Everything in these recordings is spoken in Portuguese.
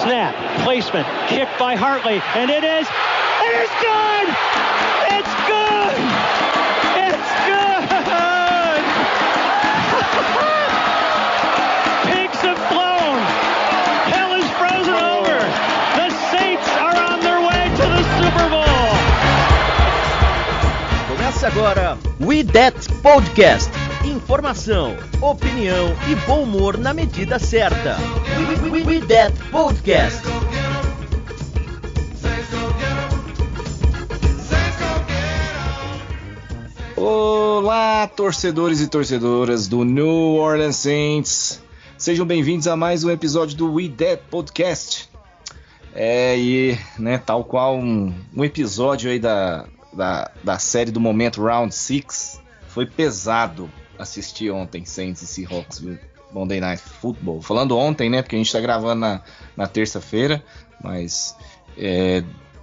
Snap, placement, kick by Hartley, and it is good! It's good! It's good! Pigs have flown! Hell is frozen over! The Saints are on their way to the Super Bowl! Começa agora We That Podcast. Informação, opinião e bom humor na medida certa. We That Podcast. Olá, torcedores e torcedoras do New Orleans Saints. Sejam bem-vindos a mais um episódio do We That Podcast. Tal qual um episódio aí da série do momento Round 6, foi pesado assistir ontem Saints e Seahawks, viu? Monday Night Football. Falando ontem, né? Porque a gente tá gravando na terça-feira, mas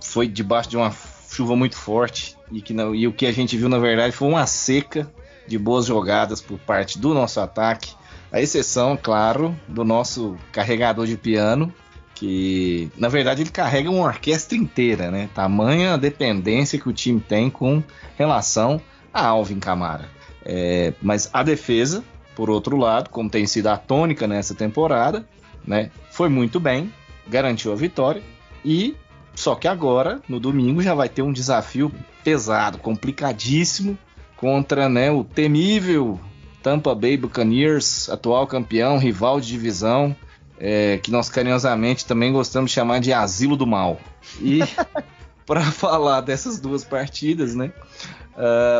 foi debaixo de uma chuva muito forte e o que a gente viu, na verdade, foi uma seca de boas jogadas por parte do nosso ataque, a exceção, claro, do nosso carregador de piano, que, na verdade, ele carrega uma orquestra inteira, né? Tamanha a dependência que o time tem com relação a Alvin Kamara. Mas a defesa, por outro lado, como tem sido a tônica nessa temporada, né, foi muito bem, garantiu a vitória. E só que agora, no domingo, já vai ter um desafio pesado, complicadíssimo, contra, né, o temível Tampa Bay Buccaneers, atual campeão, rival de divisão, que nós carinhosamente também gostamos de chamar de Asilo do Mal. E para falar dessas duas partidas, né,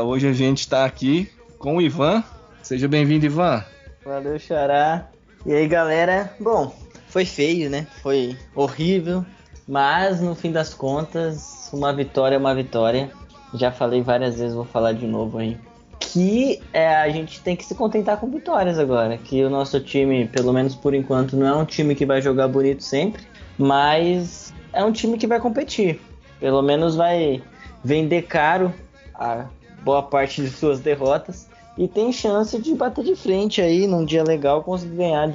hoje a gente está aqui com o Ivan. Seja bem-vindo, Ivan. Valeu, Xará. E aí, galera? Bom, foi feio, né? Foi horrível, mas no fim das contas, uma vitória é uma vitória. Já falei várias vezes, vou falar de novo aí, que a gente tem que se contentar com vitórias agora, que o nosso time, pelo menos por enquanto, não é um time que vai jogar bonito sempre, mas é um time que vai competir. Pelo menos vai vender caro a boa parte de suas derrotas e tem chance de bater de frente aí num dia legal, conseguir ganhar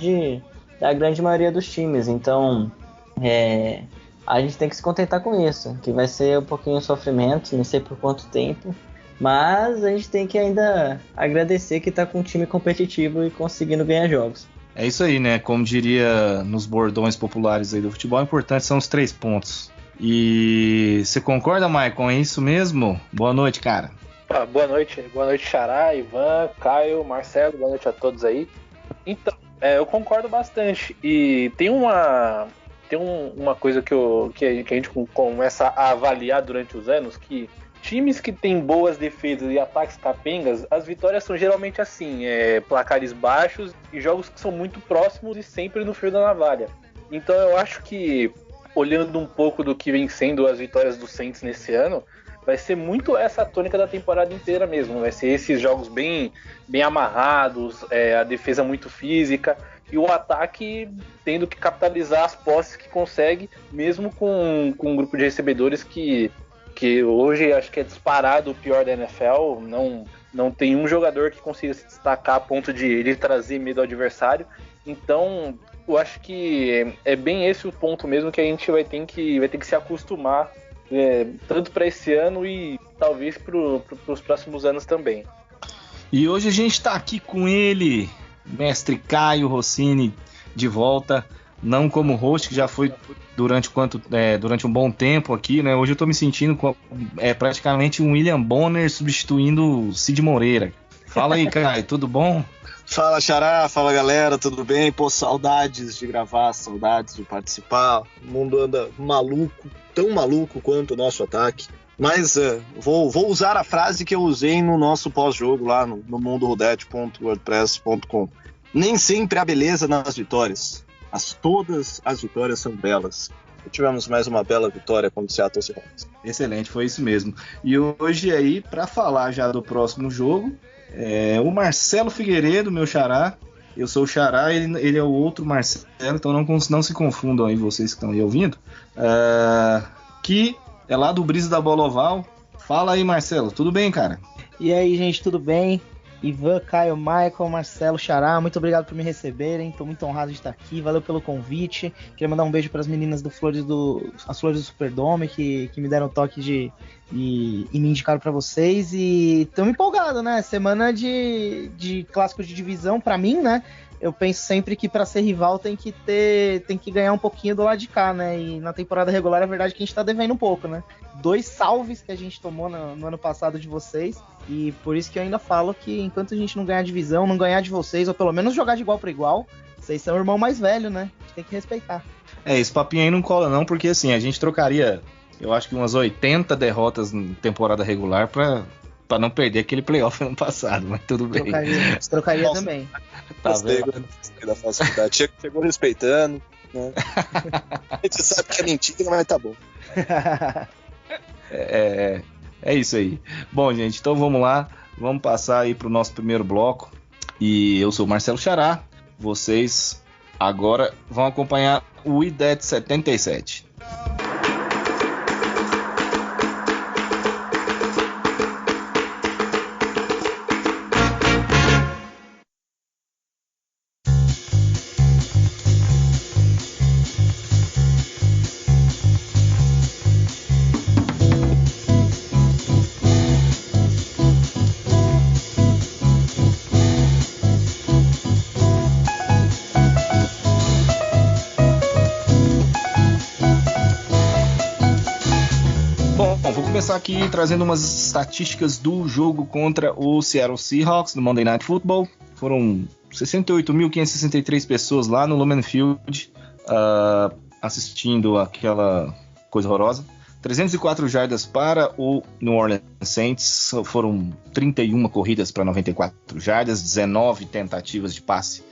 da grande maioria dos times. Então a gente tem que se contentar com isso, que vai ser um pouquinho de sofrimento, não sei por quanto tempo, mas a gente tem que ainda agradecer que tá com um time competitivo e conseguindo ganhar jogos. É isso aí, né? Como diria nos bordões populares aí do futebol, o importante são os 3 pontos. E você concorda, Maicon? É isso mesmo? Boa noite, cara. Boa noite, Xará, Ivan, Caio, Marcelo, boa noite a todos aí. Então, eu concordo bastante. E tem uma coisa que a gente começa a avaliar durante os anos, que times que têm boas defesas e ataques capengas, as vitórias são geralmente assim, placares baixos e jogos que são muito próximos e sempre no fio da navalha. Então eu acho que, olhando um pouco do que vem sendo as vitórias do Saints nesse ano, vai ser muito essa tônica da temporada inteira mesmo. Vai ser esses jogos bem amarrados, a defesa muito física e o ataque tendo que capitalizar as posses que consegue, mesmo com um grupo de recebedores que hoje acho que é disparado o pior da NFL. Não tem um jogador que consiga se destacar a ponto de trazer medo ao adversário. Então eu acho que é bem esse o ponto mesmo, que a gente vai ter que se acostumar, tanto para esse ano e talvez para os próximos anos também. E hoje a gente está aqui com ele, mestre Caio Rossini, de volta, não como host, que já foi durante um bom tempo aqui, né? Hoje eu estou me sentindo praticamente um William Bonner substituindo o Cid Moreira. Fala aí, Caio, tudo bom? Fala, Xará, fala, galera, tudo bem? Pô, saudades de gravar, saudades de participar. O mundo anda maluco, tão maluco quanto o nosso ataque. Mas vou usar a frase que eu usei no nosso pós-jogo lá no mundorudete.wordpress.com. Nem sempre há beleza nas vitórias. Todas as vitórias são belas. E tivemos mais uma bela vitória contra o Seattle Seahawks. Excelente, foi isso mesmo. E hoje aí, para falar já do próximo jogo, o Marcelo Figueiredo, meu xará, Eu sou o Xará, ele é o outro Marcelo, então não se confundam aí vocês que estão aí ouvindo. Que é lá do Brisa da Bola Oval. Fala aí, Marcelo, tudo bem, cara? E aí, gente, tudo bem? Ivan, Caio, Michael, Marcelo, Xará, muito obrigado por me receberem. Estou muito honrado de estar aqui, valeu pelo convite. Queria mandar um beijo para as meninas as Flores do Superdome, que me deram o toque e me indicaram para vocês. E estamos empolgados, né? Semana de clássico de divisão, para mim, né? Eu penso sempre que para ser rival tem que ganhar um pouquinho do lado de cá, né? E na temporada regular é verdade que a gente tá devendo um pouco, né? 2 salves que a gente tomou no ano passado de vocês. E por isso que eu ainda falo que enquanto a gente não ganhar a divisão, não ganhar de vocês, ou pelo menos jogar de igual para igual, vocês são o irmão mais velho, né? A gente tem que respeitar. Esse papinho aí não cola não, porque assim, a gente trocaria, eu acho que umas 80 derrotas em temporada regular pra não perder aquele playoff ano passado, mas tudo bem. Trocaria também. Tá vendo? Da facilidade. Chegou respeitando, né? A gente sabe que é mentira, mas tá bom. É isso aí. Bom, gente, então vamos lá. Vamos passar aí pro nosso primeiro bloco. E eu sou o Marcelo Xará. Vocês agora vão acompanhar o IDET 77. Aqui trazendo umas estatísticas do jogo contra o Seattle Seahawks no Monday Night Football. Foram 68.563 pessoas lá no Lumen Field assistindo aquela coisa horrorosa. 304 jardas para o New Orleans Saints, foram 31 corridas para 94 jardas, 19 tentativas de passe,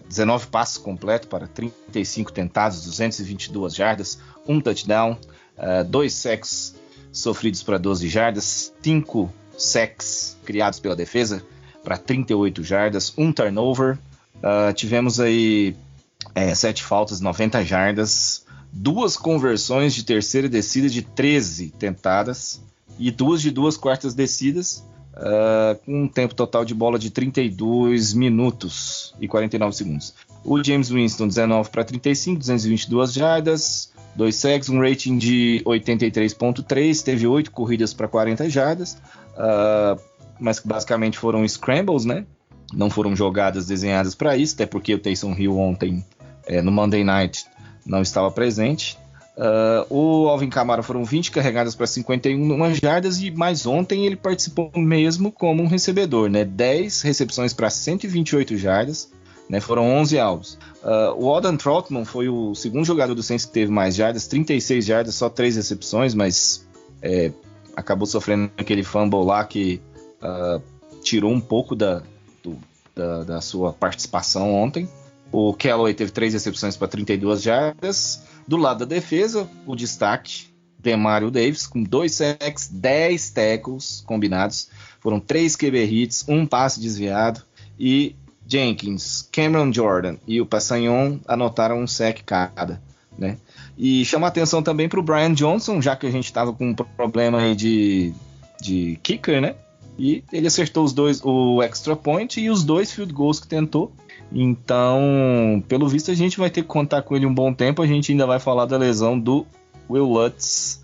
19 passes completos para 35 tentados, 222 jardas, 1 touchdown, 2 sacks sofridos para 12 jardas, 5 sacks criados pela defesa para 38 jardas, 1 turnover, tivemos aí 7 faltas, 90 jardas, 2 conversões de terceira descida de 13 tentadas e 2 de 2 quartas descidas, com um tempo total de bola de 32 minutos e 49 segundos. O James Winston, 19 para 35, 222 jardas, 2 sacks, um rating de 83.3, teve 8 corridas para 40 jardas, mas que basicamente foram scrambles, né? Não foram jogadas desenhadas para isso, até porque o Taysom Hill ontem, no Monday Night, não estava presente. O Alvin Kamara foram 20 carregadas para 51 jardas, e mais ontem ele participou mesmo como um recebedor, né? 10 recepções para 128 jardas, né? Foram 11 alvos. O Alden Troutman foi o segundo jogador do Saints que teve mais jardas, 36 jardas, só 3 recepções, mas acabou sofrendo aquele fumble lá que tirou um pouco da sua participação ontem. O Callaway teve 3 recepções para 32 jardas. Do lado da defesa, o destaque, Demario Davis, com 2 sacks, 10 tackles combinados. Foram 3 QB hits, 1 passe desviado. E Jenkins, Cameron Jordan e o Passanyon anotaram 1 sack cada, né? E chama atenção também para o Brian Johnson, já que a gente estava com um problema aí de kicker, né? E ele acertou os 2, o extra point e os 2 field goals que tentou. Então, pelo visto, a gente vai ter que contar com ele um bom tempo. A gente ainda vai falar da lesão do Will Lutz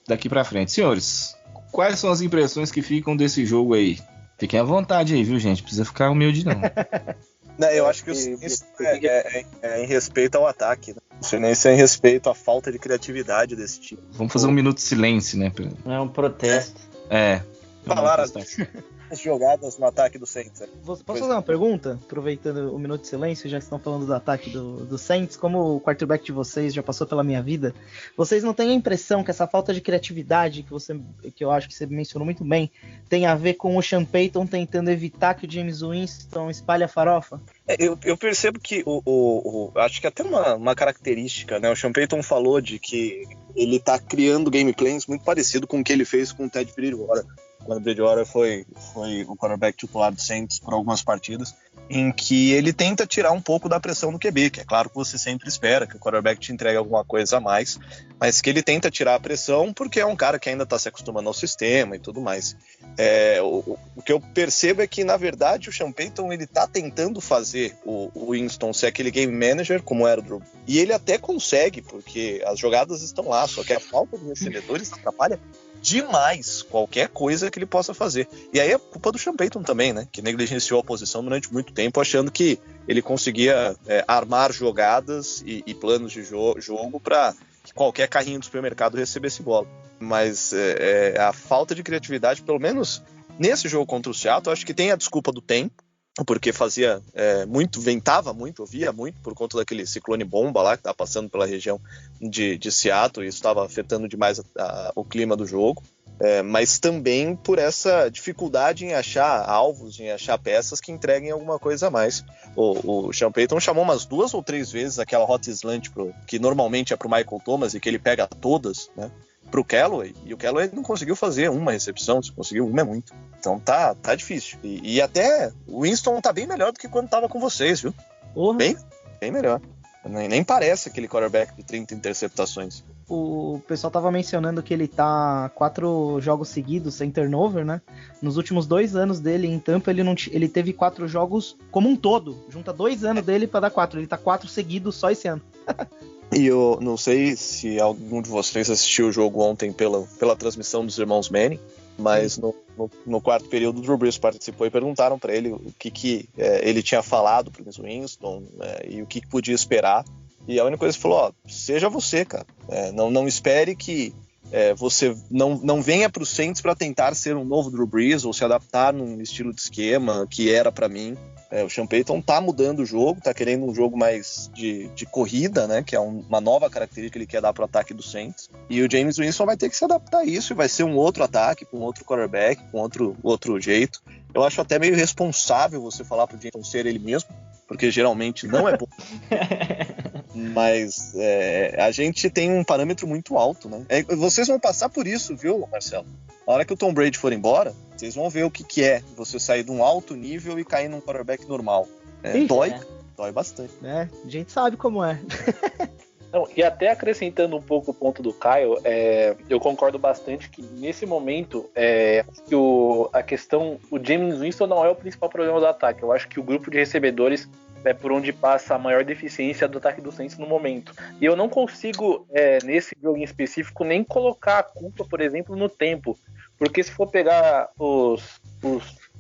daqui para frente. Senhores, quais são as impressões que ficam desse jogo aí? Fiquem à vontade aí, viu, gente? Não precisa ficar humilde, não. Eu acho que isso é em respeito ao ataque, né? Isso é em respeito à falta de criatividade desse time. Vamos fazer um minuto de silêncio, né? É um protesto. Falaram as jogadas no ataque do Saints. Posso fazer uma pergunta? Aproveitando o minuto de silêncio, já estão falando do ataque do Saints, como o quarterback de vocês já passou pela minha vida, vocês não têm a impressão que essa falta de criatividade que eu acho que você mencionou muito bem, tem a ver com o Sean Payton tentando evitar que o James Winston espalhe a farofa? Eu percebo que acho que até uma característica, né? O Sean Payton falou de que ele tá criando game plans muito parecido com o que ele fez com o Ted Bridgewater quando o Bridgewater foi o quarterback titular do Saints por algumas partidas, em que ele tenta tirar um pouco da pressão do QB, que é claro que você sempre espera que o quarterback te entregue alguma coisa a mais, mas que ele tenta tirar a pressão porque é um cara que ainda está se acostumando ao sistema e tudo mais. O que eu percebo é que, na verdade, o Sean Payton ele tá tentando fazer o Winston ser aquele game manager, como era o Drew, e ele até consegue, porque as jogadas estão lá, só que a falta de recebedores atrapalha demais qualquer coisa que ele possa fazer. E aí é culpa do Sean Payton também, né? Que negligenciou a posição durante muito tempo, achando que ele conseguia armar jogadas e planos de jogo para que qualquer carrinho do supermercado recebesse bola. Mas a falta de criatividade, pelo menos nesse jogo contra o Seattle, acho que tem a desculpa do tempo, porque fazia ventava muito, chovia muito por conta daquele ciclone bomba lá que estava passando pela região de Seattle, e isso estava afetando demais o clima do jogo, mas também por essa dificuldade em achar alvos, em achar peças que entreguem alguma coisa a mais. O Sean Payton chamou umas 2 ou 3 vezes aquela hot slant que normalmente é para o Michael Thomas e que ele pega todas, né, para o Callaway, e o Callaway não conseguiu fazer uma recepção. Se conseguiu uma é muito. Então tá difícil. E até o Winston tá bem melhor do que quando tava com vocês, viu? Bem melhor. Nem parece aquele quarterback de 30 interceptações. O pessoal tava mencionando que ele tá 4 jogos seguidos sem turnover, né? Nos últimos 2 anos dele em Tampa, ele teve 4 jogos como um todo. Junta 2 anos dele pra dar 4. Ele tá 4 seguidos só esse ano. E eu não sei se algum de vocês assistiu o jogo ontem pela transmissão dos irmãos Manning, mas no quarto período o Drew Brees participou e perguntaram para ele o que ele tinha falado para o Winston, e o que podia esperar. E a única coisa que ele falou: seja você, cara. Não espere que você não venha para o Saints para tentar ser um novo Drew Brees ou se adaptar num estilo de esquema que era para mim. O Sean Payton tá mudando o jogo, tá querendo um jogo mais de corrida, né? Que é uma nova característica que ele quer dar pro ataque do Saints. E o James Winston vai ter que se adaptar a isso, e vai ser um outro ataque, com outro quarterback, com outro jeito. Eu acho até meio irresponsável você falar pro James ser ele mesmo, porque geralmente não é bom. Mas a gente tem um parâmetro muito alto, né? Vocês vão passar por isso, viu, Marcelo? Na hora que o Tom Brady for embora, vocês vão ver o que é você sair de um alto nível e cair num quarterback normal. Dói bastante. A gente sabe como é. Não, e até acrescentando um pouco o ponto do Caio, eu concordo bastante que nesse momento que a questão, o James Winston não é o principal problema do ataque. Eu acho que o grupo de recebedores é por onde passa a maior deficiência do ataque do Saints no momento. E eu não consigo, nesse jogo em específico, nem colocar a culpa, por exemplo, no tempo. Porque se for pegar os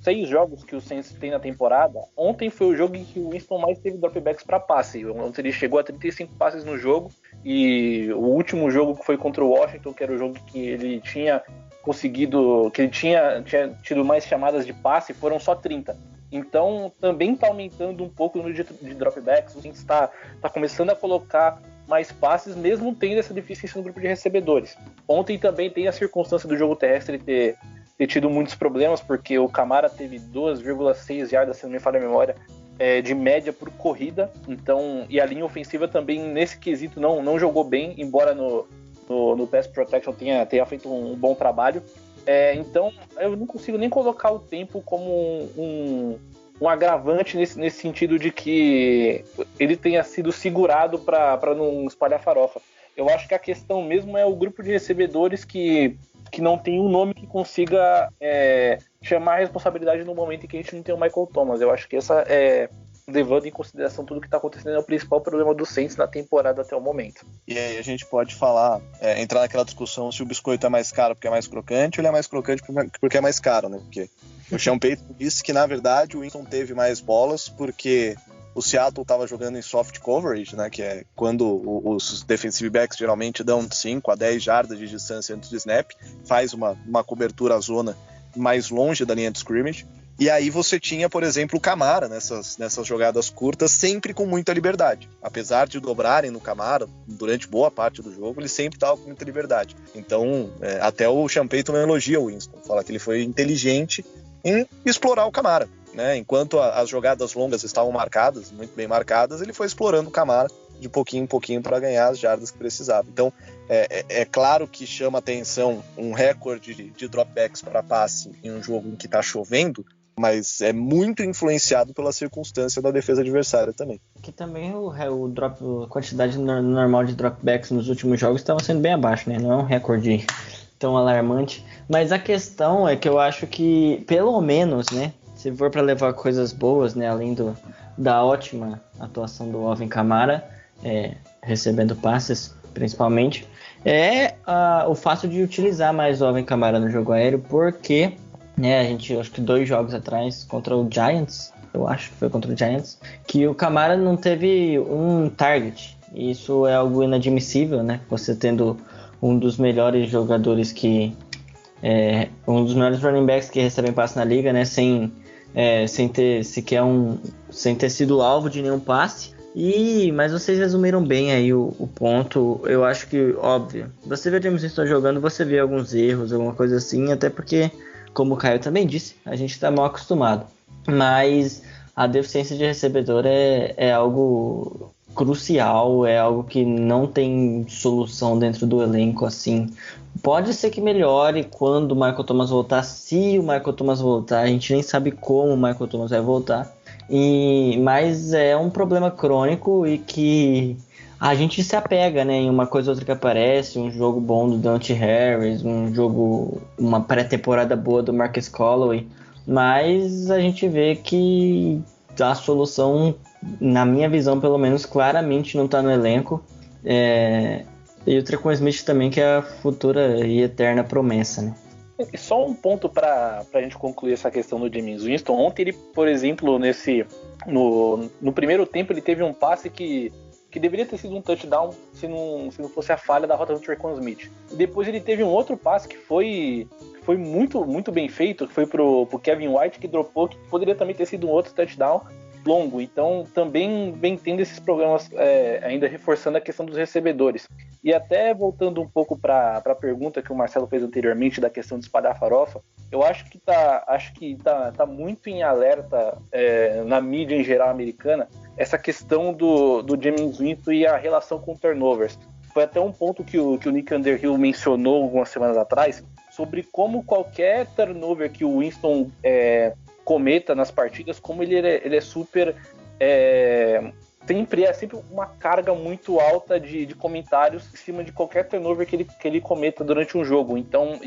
6 jogos que o Saints tem na temporada, ontem foi o jogo em que o Winston mais teve dropbacks para passe. Ontem ele chegou a 35 passes no jogo, e o último jogo que foi contra o Washington, que era o jogo que ele tinha conseguido, que ele tinha tido mais chamadas de passe, foram só 30. Então também está aumentando um pouco o número de dropbacks. O Saints está começando a colocar mais passes, mesmo tendo essa deficiência no grupo de recebedores. Ontem também tem a circunstância do jogo terrestre ter tido muitos problemas, porque o Kamara teve 2,6 jardas, se não me falha a memória, de média por corrida. Então, e a linha ofensiva também, nesse quesito, não jogou bem, embora no pass protection tenha feito um bom trabalho. Então, eu não consigo nem colocar o tempo como um agravante nesse sentido de que ele tenha sido segurado para não espalhar farofa. Eu acho que a questão mesmo é o grupo de recebedores que não tem um nome que consiga chamar a responsabilidade no momento em que a gente não tem o Michael Thomas. Eu acho que essa levando em consideração tudo que está acontecendo, é o principal problema do Saints na temporada até o momento. E aí a gente pode falar, entrar naquela discussão se o biscoito é mais caro porque é mais crocante, ou ele é mais crocante porque é mais caro, né? Porque o Sean Payton disse que, na verdade, o Winston teve mais bolas porque o Seattle estava jogando em soft coverage, né? Que é quando os defensive backs geralmente dão 5 a 10 jardas de distância antes do snap, faz uma cobertura à zona mais longe da linha de scrimmage. E aí você tinha, por exemplo, o Kamara nessas jogadas curtas, sempre com muita liberdade. Apesar de dobrarem no Kamara durante boa parte do jogo, ele sempre estava com muita liberdade. Então, até o Sean Payton elogia o Winston, fala que ele foi inteligente em explorar o Kamara, né? Enquanto as jogadas longas estavam marcadas, muito bem marcadas, ele foi explorando o Kamara de pouquinho em pouquinho para ganhar as jardas que precisava. Então, é claro que chama atenção um recorde de dropbacks para passe em um jogo em que está chovendo, mas é muito influenciado pela circunstância da defesa adversária também. Que também a quantidade normal de dropbacks nos últimos jogos estava sendo bem abaixo, né? Não é um recorde tão alarmante. Mas a questão é que eu acho que, pelo menos, né? Se for para levar coisas boas, né? Além da ótima atuação do Alvin Kamara, recebendo passes, principalmente, o fato de utilizar mais o Alvin Kamara no jogo aéreo, porque... a gente, acho que 2 jogos atrás, contra o Giants, eu acho que foi contra o Giants, que o Kamara não teve um target. Isso é algo inadmissível, né? Você tendo um dos melhores jogadores um dos melhores running backs que recebem passe na liga, né? Sem ter sem ter sido alvo de nenhum passe. Mas vocês resumiram bem aí o ponto. Eu acho que, óbvio, você vê o James Winston jogando, você vê alguns erros, alguma coisa assim, até porque, como o Caio também disse, a gente está mal acostumado. Mas a deficiência de recebedor é algo crucial, é algo que não tem solução dentro do elenco, assim. Pode ser que melhore quando o Michael Thomas voltar, se o Michael Thomas voltar, a gente nem sabe como o Michael Thomas vai voltar. Mas é um problema crônico e que a gente se apega, né, em uma coisa ou outra que aparece, um jogo bom do Dante Harris, uma pré-temporada boa do Marcus Callaway, mas a gente vê que a solução, na minha visão pelo menos, claramente não está no elenco. E o Tre'Quan Smith também, que é a futura e eterna promessa, né? Só um ponto para a gente concluir essa questão do James Winston. Ontem ele, por exemplo, no primeiro tempo, ele teve um passe que deveria ter sido um touchdown se não fosse a falha da rota do Tre'Quan Smith. E depois ele teve um outro passe que foi muito, muito bem feito, que foi pro Kevin White, que dropou, que poderia também ter sido um outro touchdown longo. Então também vem tendo esses problemas, ainda reforçando a questão dos recebedores. E até voltando um pouco para a pergunta que o Marcelo fez anteriormente da questão de espalhar farofa, eu acho que tá muito em alerta na mídia em geral americana essa questão do James Winston e a relação com turnovers. Foi até um ponto que o Nick Underhill mencionou algumas semanas atrás, sobre como qualquer turnover que o Winston cometa nas partidas, como ele é super... sempre uma carga muito alta de comentários em cima de qualquer turnover que ele cometa durante um jogo. Então,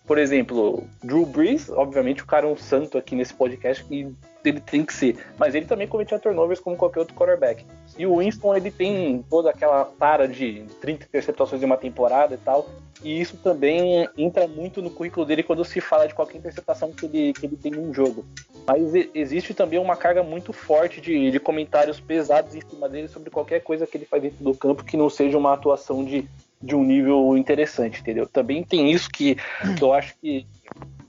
por exemplo, Drew Brees, obviamente o cara é um santo aqui nesse podcast e ele tem que ser, mas ele também cometia turnovers como qualquer outro quarterback. E o Winston, ele tem toda aquela tara de 30 interceptações em uma temporada e tal, e isso também entra muito no currículo dele quando se fala de qualquer interceptação que ele tem em um jogo. Mas existe também uma carga muito forte de comentários pesados em cima dele sobre qualquer coisa que ele faz dentro do campo que não seja uma atuação de um nível interessante, entendeu? Também tem isso que eu acho que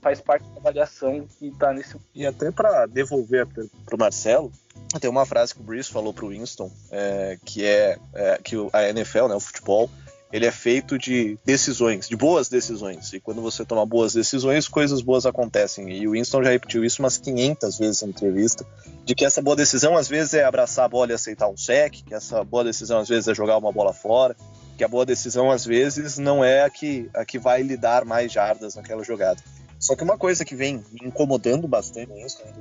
faz parte da avaliação que tá nesse... E até para devolver pro Marcelo, tem uma frase que o Brees falou pro Winston, que a NFL, né, o futebol, ele é feito de decisões, de boas decisões. E quando você toma boas decisões, coisas boas acontecem. E o Winston já repetiu isso umas 500 vezes em entrevista, de que essa boa decisão às vezes é abraçar a bola e aceitar um sec, que essa boa decisão às vezes é jogar uma bola fora, que a boa decisão às vezes não é a que vai lhe dar mais jardas naquela jogada. Só que uma coisa que vem me incomodando bastante,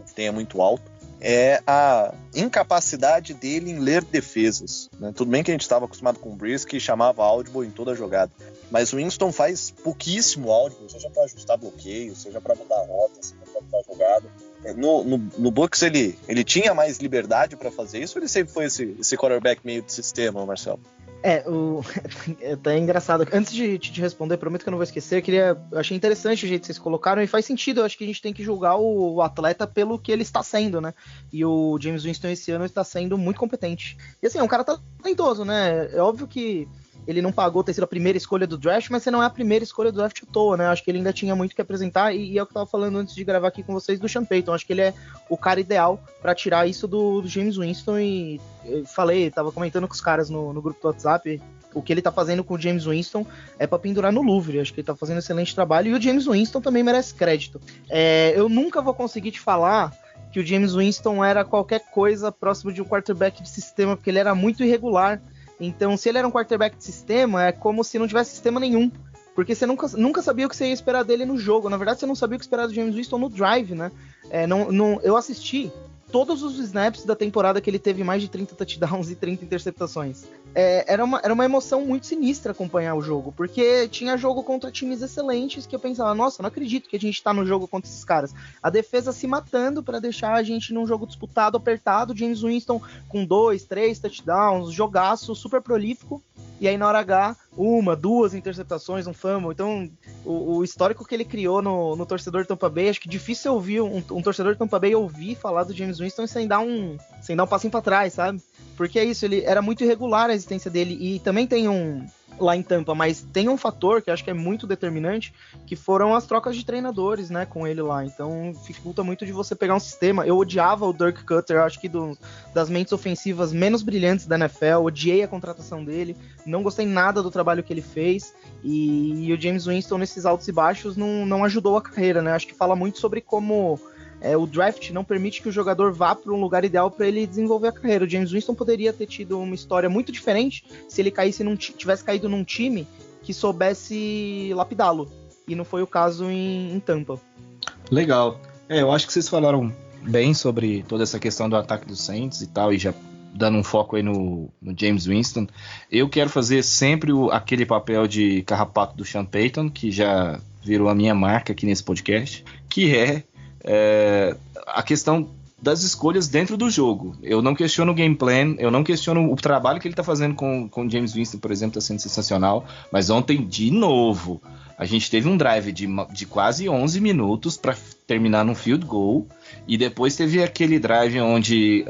que tenha muito alto, é a incapacidade dele em ler defesas, né? Tudo bem que a gente estava acostumado com o Brees, que chamava audible em toda a jogada, mas o Winston faz pouquíssimo audible, seja para ajustar bloqueio, seja para mudar rota, seja para mudar jogada. No Bucs ele tinha mais liberdade para fazer isso, ou ele sempre foi esse quarterback meio de sistema, Marcelo? Tá engraçado. Antes de te responder, prometo que eu não vou esquecer, eu achei interessante o jeito que vocês colocaram, e faz sentido. Eu acho que a gente tem que julgar o atleta pelo que ele está sendo, né? E o James Winston esse ano está sendo muito competente. E assim, é um cara talentoso, né? É óbvio que ele não pagou ter sido a primeira escolha do draft, mas você não é a primeira escolha do draft à toa, né? Acho que ele ainda tinha muito que apresentar, e é o que eu tava falando antes de gravar aqui com vocês do Sean Payton. Acho que ele é o cara ideal para tirar isso do James Winston, e eu tava comentando com os caras no grupo do WhatsApp, o que ele tá fazendo com o James Winston é pra pendurar no Louvre. Acho que ele tá fazendo um excelente trabalho, e o James Winston também merece crédito. Eu nunca vou conseguir te falar que o James Winston era qualquer coisa próximo de um quarterback de sistema, porque ele era muito irregular. Então, se ele era um quarterback de sistema, é como se não tivesse sistema nenhum. Porque você nunca sabia o que você ia esperar dele no jogo. Na verdade, você não sabia o que esperar do James Winston no drive, né? Eu assisti todos os snaps da temporada que ele teve mais de 30 touchdowns e 30 interceptações. Era uma emoção muito sinistra acompanhar o jogo, porque tinha jogo contra times excelentes que eu pensava, nossa, não acredito que a gente tá no jogo contra esses caras. A defesa se matando para deixar a gente num jogo disputado, apertado, James Winston com 2, 3 touchdowns, jogaço, super prolífico. E aí na hora H, 1, 2 interceptações, um fumble. Então, o histórico que ele criou no torcedor de Tampa Bay, acho que difícil ouvir um torcedor de Tampa Bay ouvir falar do James Winston sem dar um passinho pra trás, sabe? Porque é isso, ele era muito irregular a existência dele. E também tem lá em Tampa, mas tem um fator que eu acho que é muito determinante, que foram as trocas de treinadores, né, com ele lá. Então dificulta muito de você pegar um sistema. Eu odiava o Dirk Cutter, eu acho que das mentes ofensivas menos brilhantes da NFL, odiei a contratação dele, não gostei nada do trabalho que ele fez, e o James Winston nesses altos e baixos não ajudou a carreira, né? Acho que fala muito sobre como o draft não permite que o jogador vá para um lugar ideal para ele desenvolver a carreira. O James Winston poderia ter tido uma história muito diferente se ele tivesse caído num time que soubesse lapidá-lo. E não foi o caso em Tampa. Legal. Eu acho que vocês falaram bem sobre toda essa questão do ataque dos Saints e tal, e já dando um foco aí no James Winston. Eu quero fazer sempre aquele papel de carrapato do Sean Payton, que já virou a minha marca aqui nesse podcast, que é a questão das escolhas dentro do jogo. Eu não questiono o game plan, eu não questiono o trabalho que ele está fazendo com o James Winston, por exemplo, está sendo sensacional, mas ontem, de novo, a gente teve um drive de quase 11 minutos para terminar num field goal, e depois teve aquele drive onde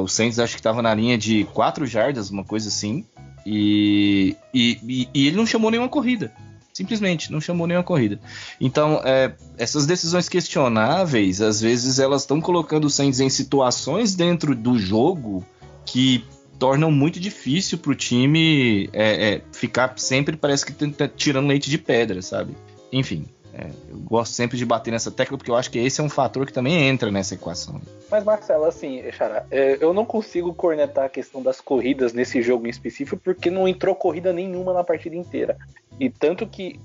o Saints acho que estava na linha de 4 jardas, uma coisa assim, e ele não chamou nenhuma corrida. Simplesmente, não chamou nenhuma corrida. Então, essas decisões questionáveis, às vezes elas estão colocando o Saints em situações dentro do jogo que tornam muito difícil pro time ficar sempre, parece que tá tirando leite de pedra, sabe? Enfim, eu gosto sempre de bater nessa tecla, porque eu acho que esse é um fator que também entra nessa equação. Mas, Marcelo, assim, Xará, eu não consigo cornetar a questão das corridas nesse jogo em específico, porque não entrou corrida nenhuma na partida inteira. E tanto que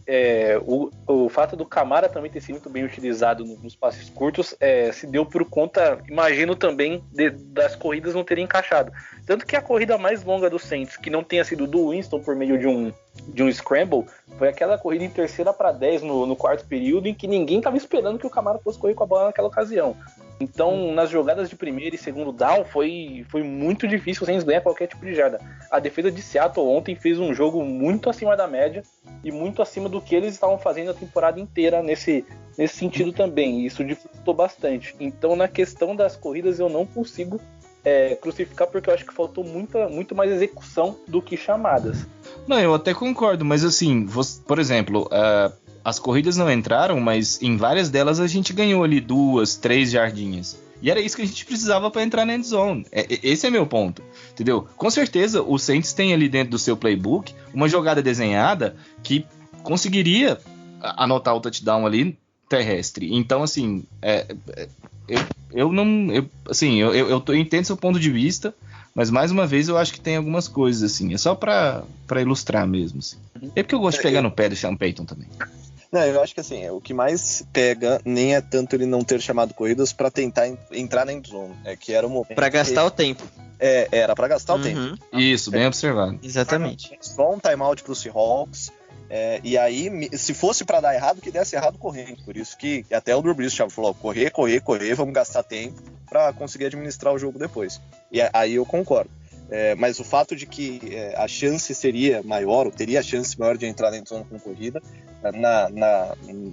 o fato do Camara também ter sido muito bem utilizado nos passes curtos se deu por conta, imagino também, das corridas não terem encaixado. Tanto que a corrida mais longa do Saints, que não tenha sido do Winston por meio de um scramble, foi aquela corrida em 3ª para 10 no quarto período, em que ninguém estava esperando que o Camara fosse correr com a bola naquela ocasião. Então, nas jogadas de primeiro e segundo down, foi muito difícil o Saints ganhar qualquer tipo de jarda. A defesa de Seattle ontem fez um jogo muito acima da média e muito acima do que eles estavam fazendo a temporada inteira nesse sentido também. E isso dificultou bastante. Então, na questão das corridas, eu não consigo crucificar, porque eu acho que faltou muito mais execução do que chamadas. Não, eu até concordo, mas assim, por exemplo, as corridas não entraram, mas em várias delas a gente ganhou ali 2, 3 jardinhas. E era isso que a gente precisava para entrar na end zone. Esse é meu ponto, entendeu? Com certeza o Saints tem ali dentro do seu playbook uma jogada desenhada que conseguiria anotar o touchdown ali terrestre. Então, assim, eu entendo seu ponto de vista, mas mais uma vez eu acho que tem algumas coisas, assim, é só pra ilustrar mesmo, assim. É porque eu gosto de pegar no pé do Sean Payton também. Não, eu acho que assim, o que mais pega nem é tanto ele não ter chamado corridas pra tentar entrar na endzone, que era o momento... Pra gastar o tempo. Era pra gastar o tempo. Isso, bem observado. Exatamente. Só um timeout pro Seahawks, e aí, se fosse pra dar errado, que desse errado correndo. Por isso que até o Drew Brees falou, correr, vamos gastar tempo pra conseguir administrar o jogo depois. E aí eu concordo. Mas o fato de que a chance seria maior, ou teria a chance maior de entrar dentro da zona com corrida,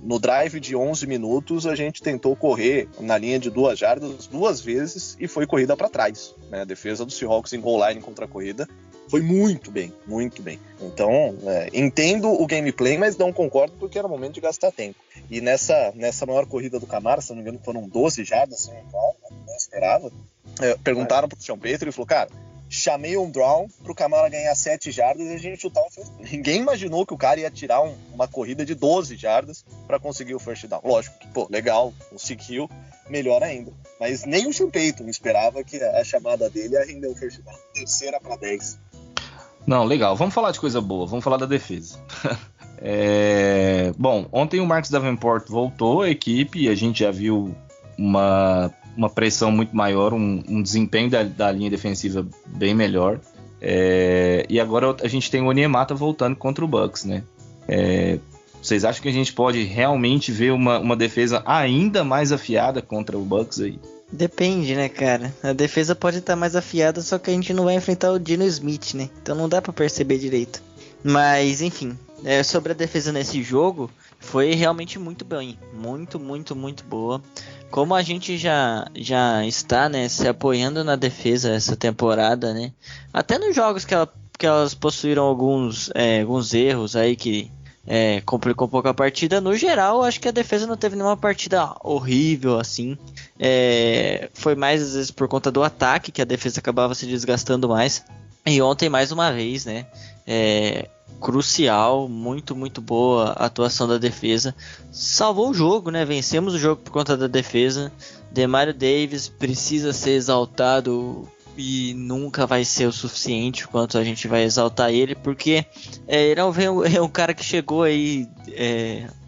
no drive de 11 minutos a gente tentou correr na linha de 2 jardas 2 vezes e foi corrida para trás, né? A defesa do Seahawks em goal line contra a corrida foi muito bem, muito bem. Então, entendo o gameplay, mas não concordo porque era o momento de gastar tempo. E nessa maior corrida do Camara, se não me engano, foram 12 jardas, não esperava. Perguntaram pro Sean Payton, ele falou, cara, chamei um draw pro Camara ganhar 7 jardas e a gente chutar o first down. Ninguém imaginou que o cara ia tirar uma corrida de 12 jardas para conseguir o first down. Lógico que, legal, conseguiu, melhor ainda. Mas nem o Sean Payton esperava que a chamada dele ia render um first down. 3ª-10. Não, legal. Vamos falar de coisa boa. Vamos falar da defesa. Bom, ontem o Marcus Davenport voltou à equipe e a gente já viu uma pressão muito maior, um desempenho da linha defensiva bem melhor. E agora a gente tem o Onyemata voltando contra o Bucks, né? Vocês acham que a gente pode realmente ver uma defesa ainda mais afiada contra o Bucks aí? Depende, né, cara? A defesa pode estar mais afiada, só que a gente não vai enfrentar o Geno Smith, né? Então não dá pra perceber direito. Mas, enfim, sobre a defesa nesse jogo, foi realmente muito bem. Muito, muito, muito boa. Como a gente já está, né, se apoiando na defesa essa temporada, né? Até nos jogos que elas possuíram alguns erros aí que complicou um pouco a partida. No geral, acho que a defesa não teve nenhuma partida horrível assim. Foi mais às vezes por conta do ataque que a defesa acabava se desgastando mais. E ontem mais uma vez, né? Crucial, muito, muito boa a atuação da defesa. Salvou o jogo, né? Vencemos o jogo por conta da defesa. Demario Davis precisa ser exaltado e nunca vai ser o suficiente quanto a gente vai exaltar ele, porque ele é um cara que chegou aí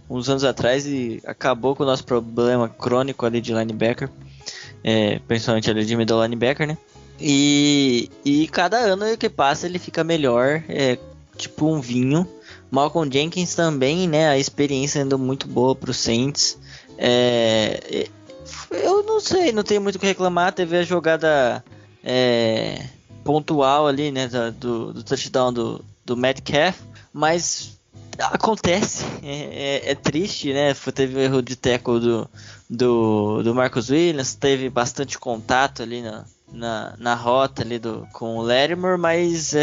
uns anos atrás e acabou com o nosso problema crônico ali de linebacker, principalmente ali de middle linebacker, né? E cada ano que passa ele fica melhor, tipo um vinho. Malcolm Jenkins também, né? A experiência andou muito boa pro Saints. Eu não sei, não tenho muito o que reclamar. Teve a jogada pontual ali, né, do touchdown do Metcalf, mas acontece, é triste, né? Teve o erro de tackle do Marcus Williams, teve bastante contato ali na rota ali com o Lattimore, mas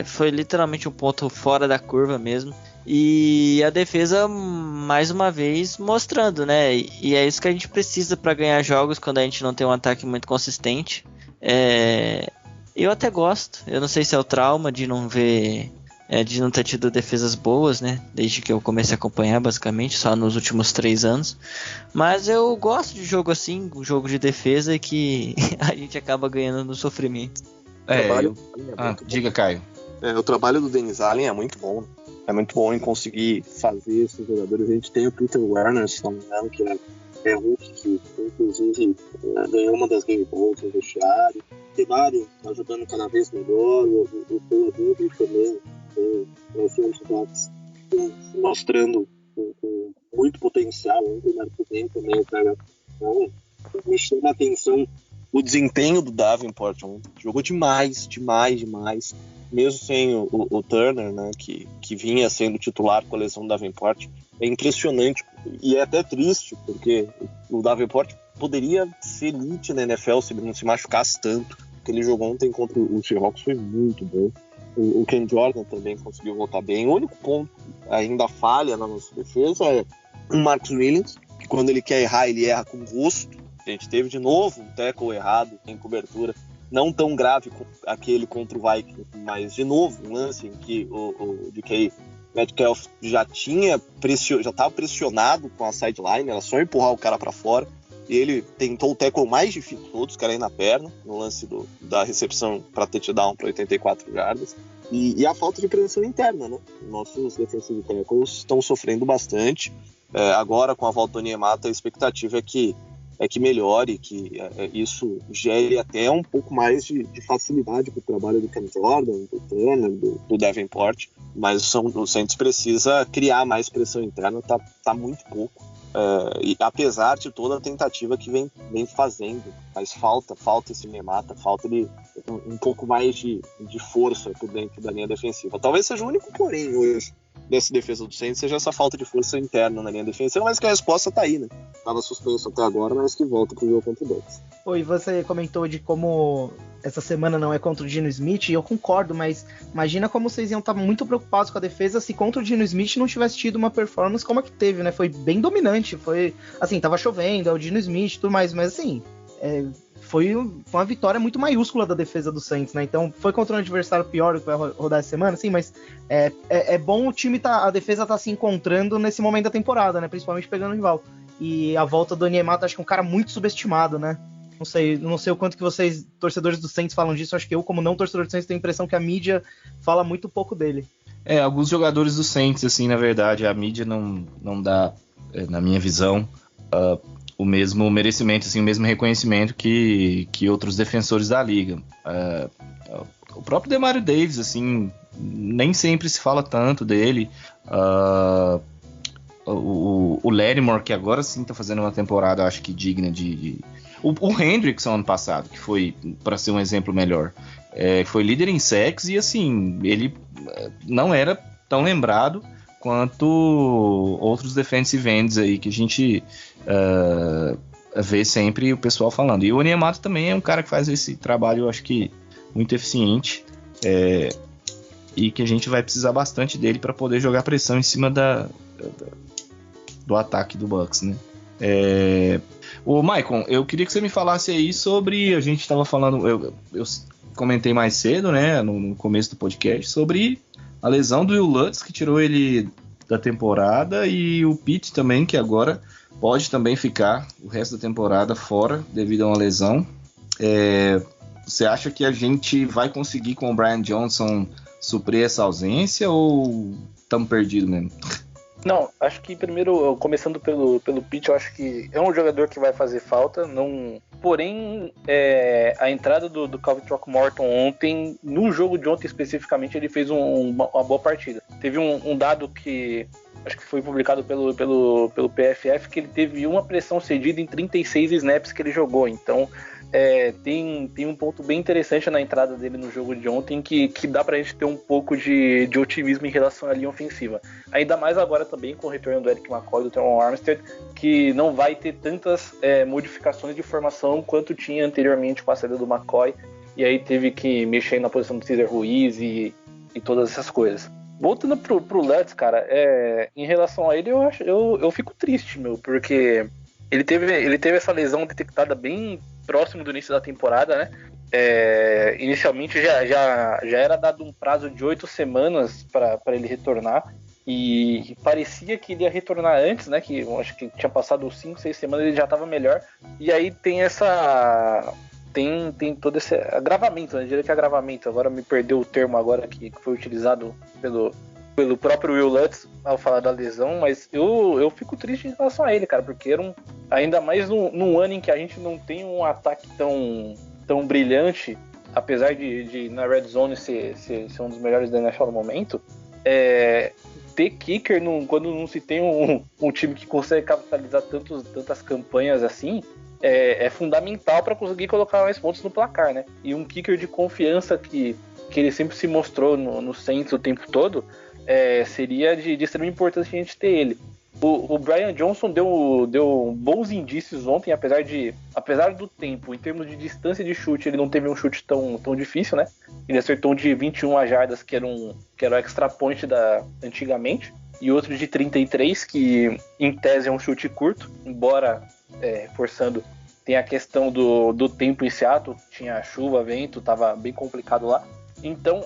foi literalmente um ponto fora da curva mesmo. E a defesa mais uma vez mostrando, né? E é isso que a gente precisa para ganhar jogos quando a gente não tem um ataque muito consistente. Eu até gosto. Eu não sei se é o trauma de não ver, de não ter tido defesas boas, né? Desde que eu comecei a acompanhar, basicamente, só nos últimos 3 anos. Mas eu gosto de jogo assim, um jogo de defesa que a gente acaba ganhando no sofrimento. Diga, Caio. O trabalho do Dennis Allen é muito bom. É muito bom em conseguir fazer esses jogadores. A gente tem o Peter Werner, se não me engano, que é um que, inclusive, ganhou uma das Game Balls no vestiário. O Demario está jogando cada vez melhor. O Poladinho também, o Flanks mostrando com muito potencial. O Marco Ben também, o cara. Então, me chama a atenção o desempenho do Davenport. Jogou demais. Mesmo sem o Turner, né, que vinha sendo titular com a lesão do Davenport. É impressionante e é até triste, porque o Davenport poderia ser elite na NFL se ele não se machucasse tanto. O que ele jogou ontem contra o Seahawks foi muito bom. O Ken Jordan também conseguiu voltar bem. O único ponto ainda falha na nossa defesa é o Marcus Williams, que quando ele quer errar, ele erra com gosto. A gente teve de novo um tackle errado em cobertura. Não tão grave como aquele contra o Vikings, mas de novo um lance em que o DK Metcalf já estava pressionado com a sideline, era só empurrar o cara para fora. E ele tentou o tackle mais difícil de todos, que era ir na perna, no lance da recepção para touchdown para 84 jardas. E a falta de prevenção interna, né? Nossos defensivos tackles estão sofrendo bastante. Agora, com a volta do Onyemata, a expectativa é que melhore, que isso gere até um pouco mais de facilidade para o trabalho do Cam Jordan, do Turner, do Davenport, mas o Saints precisa criar mais pressão interna, tá muito pouco, e apesar de toda a tentativa que vem fazendo, mas falta esse Onyemata, falta um pouco mais de força por dentro da linha defensiva. Talvez seja o único porém hoje dessa defesa do Saints, seja essa falta de força interna na linha defensiva, mas que a resposta tá aí, né? Tava suspenso até agora, mas que volta pro jogo contra o Bucks. Oi, você comentou de como essa semana não é contra o Geno Smith, e eu concordo, mas imagina como vocês iam estar muito preocupados com a defesa se contra o Geno Smith não tivesse tido uma performance como a que teve, né? Foi bem dominante, foi, assim, tava chovendo, é o Geno Smith e tudo mais, mas assim, foi uma vitória muito maiúscula da defesa do Saints, né? Então foi contra um adversário pior que vai rodar essa semana, sim, mas é bom a defesa tá se encontrando nesse momento da temporada, né? Principalmente pegando o rival. E a volta do Onyemata, acho que é um cara muito subestimado, né? Não sei o quanto que vocês, torcedores do Saints, falam disso. Acho que eu, como não torcedor do Saints, tenho a impressão que a mídia fala muito pouco dele. Alguns jogadores do Saints, assim, na verdade, a mídia não dá, na minha visão, o mesmo merecimento, assim, o mesmo reconhecimento que outros defensores da liga. O próprio Demario Davis, assim, nem sempre se fala tanto dele. O Lattimore, que agora sim tá fazendo uma temporada, acho que digna de... O Hendrickson ano passado, que foi, para ser um exemplo melhor, foi líder em sacks e, assim, ele não era tão lembrado quanto outros defensive ends aí que a gente vê sempre o pessoal falando. E o Onyemata também é um cara que faz esse trabalho, eu acho que muito eficiente, e que a gente vai precisar bastante dele para poder jogar pressão em cima do ataque do Bucks, né? Ô, Maicon, eu queria que você me falasse aí sobre... A gente estava falando... Eu comentei mais cedo, né, no começo do podcast, sobre a lesão do Will Lutz, que tirou ele da temporada, e o Pitt também, que agora pode também ficar o resto da temporada fora devido a uma lesão. Você acha que a gente vai conseguir com o Brian Johnson suprir essa ausência ou estamos perdidos mesmo? Não, acho que primeiro, começando pelo Pitt, eu acho que é um jogador que vai fazer falta, porém, a entrada do Calvin Throckmorton ontem, no jogo de ontem especificamente, ele fez uma boa partida. Teve um dado que acho que foi publicado pelo PFF, que ele teve uma pressão cedida em 36 snaps que ele jogou, então tem um ponto bem interessante na entrada dele no jogo de ontem que dá pra gente ter um pouco de otimismo em relação à linha ofensiva. Ainda mais agora também com o retorno do Eric McCoy e do Teron Armstead, que não vai ter tantas modificações de formação quanto tinha anteriormente com a saída do McCoy, e aí teve que mexer na posição do Cesar Ruiz e todas essas coisas. Voltando pro Lutz, cara, em relação a ele, eu fico triste, porque ele teve essa lesão detectada bem próximo do início da temporada, né? Inicialmente já era dado um prazo de 8 semanas para ele retornar, e parecia que ele ia retornar antes, né? Que eu acho que tinha passado 5, 6 semanas, ele já estava melhor, e aí tem todo esse agravamento, né? Eu diria que agravamento, agora me perdeu o termo agora que foi utilizado pelo próprio Will Lutz ao falar da lesão, mas eu fico triste em relação a ele, cara, porque ainda mais num ano em que a gente não tem um ataque tão brilhante, apesar de na Red Zone ser um dos melhores da NFL no momento, ter kicker quando não se tem um time que consegue capitalizar tantas campanhas assim, é fundamental para conseguir colocar mais pontos no placar, né? E um kicker de confiança que ele sempre se mostrou no Saints o tempo todo, seria de extrema importância a gente ter ele. O Brian Johnson deu bons indícios ontem, apesar do tempo, em termos de distância de chute, ele não teve um chute tão difícil, né? Ele acertou um de 21 jardas, que era o extra point antigamente, e outro de 33, que em tese é um chute curto, embora forçando. Tem a questão do tempo em Seattle, tinha chuva, vento, tava bem complicado lá. Então,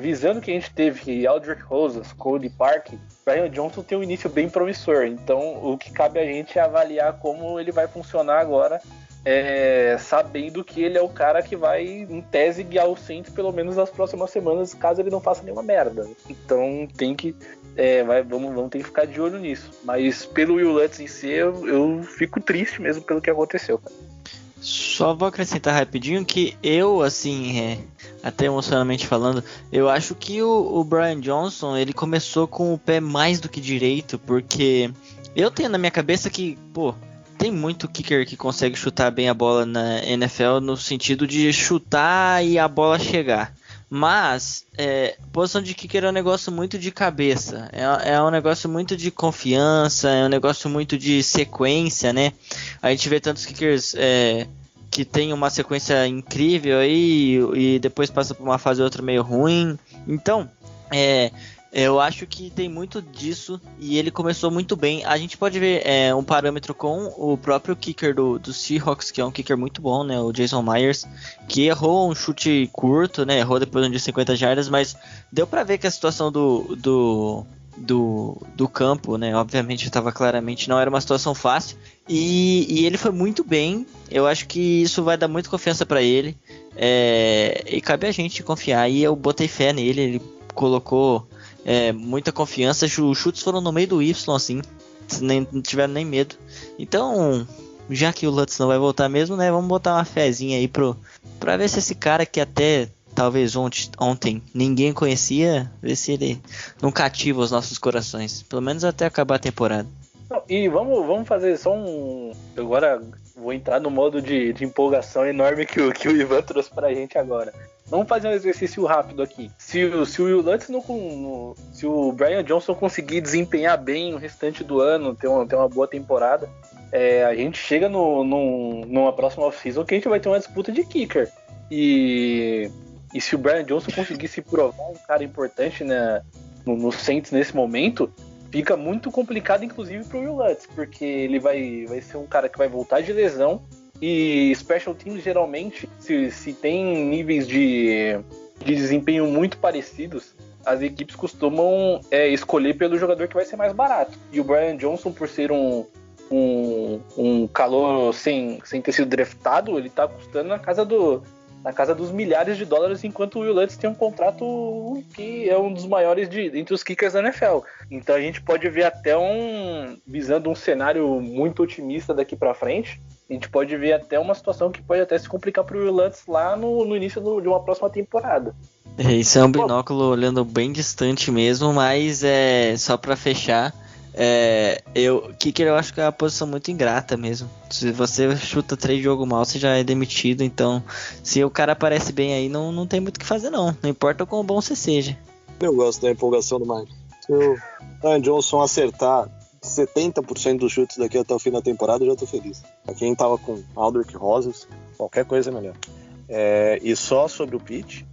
visando que a gente teve Aldrick Rosas, Cody Park, Brian Johnson tem um início bem promissor. Então, o que cabe a gente é avaliar como ele vai funcionar agora, sabendo que ele é o cara que vai, em tese, guiar o Saints pelo menos nas próximas semanas, caso ele não faça nenhuma merda. Então, vamos ter que ficar de olho nisso. Mas pelo Will Lutz em si, eu fico triste mesmo pelo que aconteceu, cara. Só vou acrescentar rapidinho que eu, assim, até emocionalmente falando, eu acho que o Brian Johnson, ele começou com o pé mais do que direito, porque eu tenho na minha cabeça que, tem muito kicker que consegue chutar bem a bola na NFL, no sentido de chutar e a bola chegar. Mas, posição de kicker é um negócio muito de cabeça, é um negócio muito de confiança, é um negócio muito de sequência, né? A gente vê tantos kickers que tem uma sequência incrível aí e depois passa por uma fase ou outra meio ruim. Então, eu acho que tem muito disso e ele começou muito bem. A gente pode ver um parâmetro com o próprio kicker do Seahawks, que é um kicker muito bom, né? O Jason Myers, que errou um chute curto, né? Errou depois de 50 jardas, mas deu pra ver que a situação do do campo, né? Obviamente claramente não era uma situação fácil. E ele foi muito bem. Eu acho que isso vai dar muita confiança para ele. E cabe a gente confiar. E eu botei fé nele. Ele colocou muita confiança. Os chutes foram no meio do Y, assim. Não tiveram nem medo. Então, já que o Lutz não vai voltar mesmo, né? Vamos botar uma fezinha aí pra ver se esse cara que até talvez ontem ninguém conhecia, ver se ele não cativa os nossos corações. Pelo menos até acabar a temporada. Não, e vamos fazer só um... Agora vou entrar no modo de empolgação enorme que o Ivan trouxe pra gente agora. Vamos fazer um exercício rápido aqui. Se o Will Lutz se o Brian Johnson conseguir desempenhar bem o restante do ano, ter uma boa temporada, a gente chega numa próxima off-season que a gente vai ter uma disputa de kicker. E se o Brian Johnson conseguir se provar um cara importante, né, no Saints nesse momento, fica muito complicado, inclusive, pro Will Lutz, porque ele vai ser um cara que vai voltar de lesão. E Special Teams, geralmente, se tem níveis de desempenho muito parecidos, as equipes costumam escolher pelo jogador que vai ser mais barato. E o Brian Johnson, por ser um calor sem ter sido draftado, ele tá custando na casa dos milhares de dólares, enquanto o Will Lutz tem um contrato que é um dos maiores entre os kickers da NFL. Então a gente pode ver até visando um cenário muito otimista daqui pra frente, a gente pode ver até uma situação que pode até se complicar pro Will Lutz lá no início de uma próxima temporada. Isso é um binóculo olhando bem distante mesmo, mas só pra fechar, kicker eu acho que é uma posição muito ingrata mesmo. Se você chuta 3 jogos mal, você já é demitido. Então, se o cara aparece bem aí, não tem muito o que fazer não importa o quão bom você seja. Eu gosto da empolgação do Mike. Se o Brian Johnson acertar 70% dos chutes daqui até o fim da temporada, eu já tô feliz. Pra quem tava com Aldrich Rosas, qualquer coisa é melhor. E só sobre o Pitt,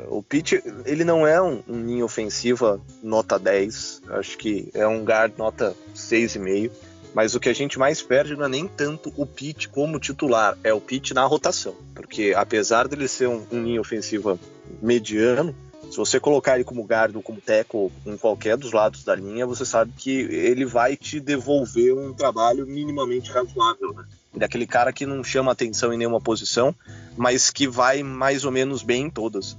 o Pitt, ele não é um linha ofensiva nota 10, acho que é um guard nota 6,5, mas o que a gente mais perde não é nem tanto o Pitt como titular, é o Pitt na rotação, porque apesar dele ser um linha ofensiva mediano, se você colocar ele como guard ou como tackle em qualquer dos lados da linha, você sabe que ele vai te devolver um trabalho minimamente razoável, né? Daquele cara que não chama atenção em nenhuma posição, mas que vai mais ou menos bem em todas.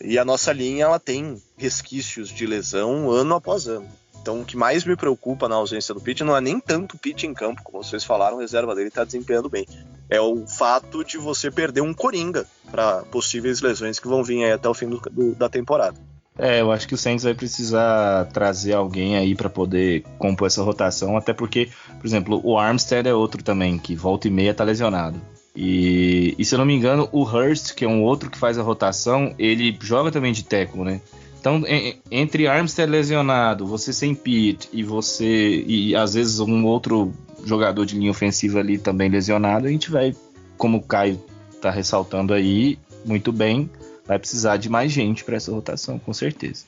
E a nossa linha, ela tem resquícios de lesão ano após ano. Então o que mais me preocupa na ausência do Pitt não é nem tanto o Pitt em campo, como vocês falaram, a reserva dele está desempenhando bem. É o fato de você perder um coringa para possíveis lesões que vão vir aí até o fim da temporada. Eu acho que o Saints vai precisar trazer alguém aí para poder compor essa rotação, até porque, por exemplo, o Armstead é outro também, que volta e meia tá lesionado. E se eu não me engano, o Hurst, que é um outro que faz a rotação, ele joga também de tackle, né? Então, entre Armstead lesionado, você sem Pitt e às vezes um outro jogador de linha ofensiva ali também lesionado, a gente vai, como o Caio tá ressaltando aí, muito bem, vai precisar de mais gente para essa rotação, com certeza.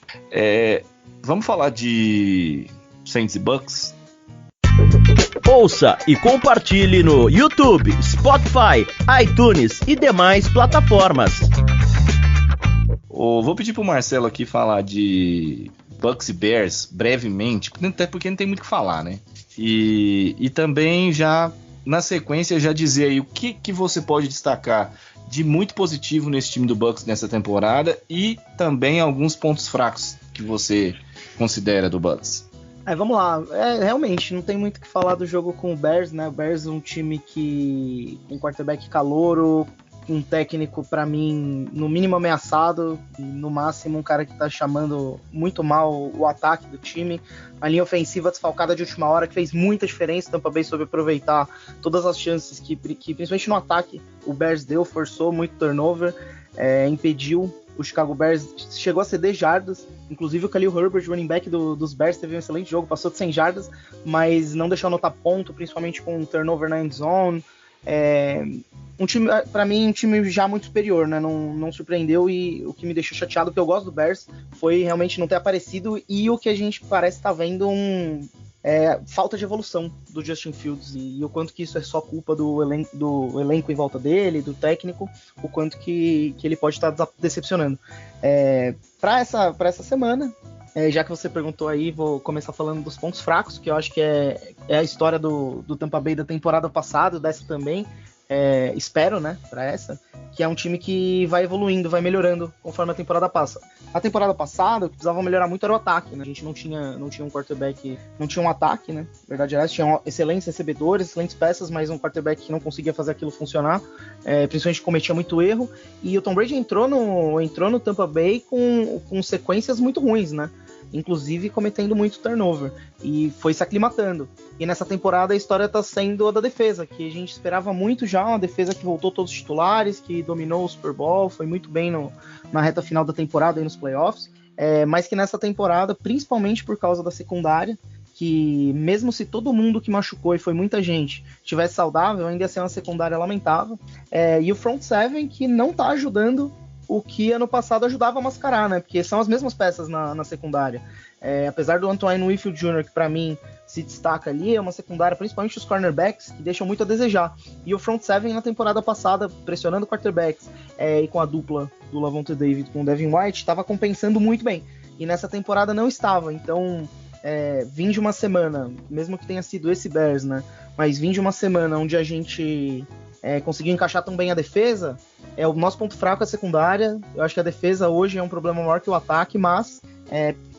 Vamos falar de Saints e Bucks? Ouça e compartilhe no YouTube, Spotify, iTunes e demais plataformas. Vou pedir pro Marcelo aqui falar de Bucks e Bears brevemente, até porque não tem muito o que falar, né? E também já, na sequência, já dizer aí o que você pode destacar de muito positivo nesse time do Bucks nessa temporada e também alguns pontos fracos que você considera do Bucks. Vamos lá, realmente não tem muito o que falar do jogo com o Bears, né? O Bears é um time que com quarterback calouro, um técnico pra mim no mínimo ameaçado, no máximo um cara que tá chamando muito mal o ataque do time, a linha ofensiva desfalcada de última hora que fez muita diferença. Tampa Bay soube aproveitar todas as chances que principalmente no ataque o Bears deu, forçou muito turnover, impediu. O Chicago Bears chegou a ceder jardas, inclusive o Khalil Herbert, running back dos Bears, teve um excelente jogo, passou de 100 jardas, mas não deixou anotar ponto, principalmente com um turnover na end zone. Um time, para mim, um time já muito superior, né? Não surpreendeu, e o que me deixou chateado, porque eu gosto do Bears, foi realmente não ter aparecido, e o que a gente parece estar vendo falta de evolução do Justin Fields, e o quanto que isso é só culpa do elenco em volta dele, do técnico, o quanto que ele pode estar decepcionando. Para essa semana, Já que você perguntou aí, vou começar falando dos pontos fracos, que eu acho que é a história do Tampa Bay da temporada passada, dessa também. Espero, né, pra essa, que é um time que vai evoluindo, vai melhorando conforme a temporada passa. A temporada passada, o que precisava melhorar muito era o ataque, né? A gente não tinha um quarterback, não tinha um ataque, né? Na verdade, tinha excelentes recebedores, excelentes peças, mas um quarterback que não conseguia fazer aquilo funcionar, principalmente cometia muito erro. E o Tom Brady entrou no Tampa Bay com sequências muito ruins, né? Inclusive cometendo muito turnover, e foi se aclimatando. E nessa temporada a história está sendo a da defesa, que a gente esperava muito já, uma defesa que voltou todos os titulares, que dominou o Super Bowl, foi muito bem na reta final da temporada e nos playoffs, mas que nessa temporada, principalmente por causa da secundária, que mesmo se todo mundo que machucou, e foi muita gente, tivesse saudável, ainda ia ser uma secundária lamentável, e o front seven que não está ajudando o que ano passado ajudava a mascarar, né? Porque são as mesmas peças na secundária. Apesar do Antoine Winfield Jr., que para mim se destaca ali, é uma secundária, principalmente os cornerbacks, que deixam muito a desejar. E o front seven na temporada passada, pressionando quarterbacks, e com a dupla do Lavonte David com o Devin White, estava compensando muito bem. E nessa temporada não estava. Então, vim de uma semana, mesmo que tenha sido esse Bears, né? Mas vim de uma semana onde a gente conseguiu encaixar tão bem a defesa. O nosso ponto fraco é a secundária. Eu acho que a defesa hoje é um problema maior que o ataque, mas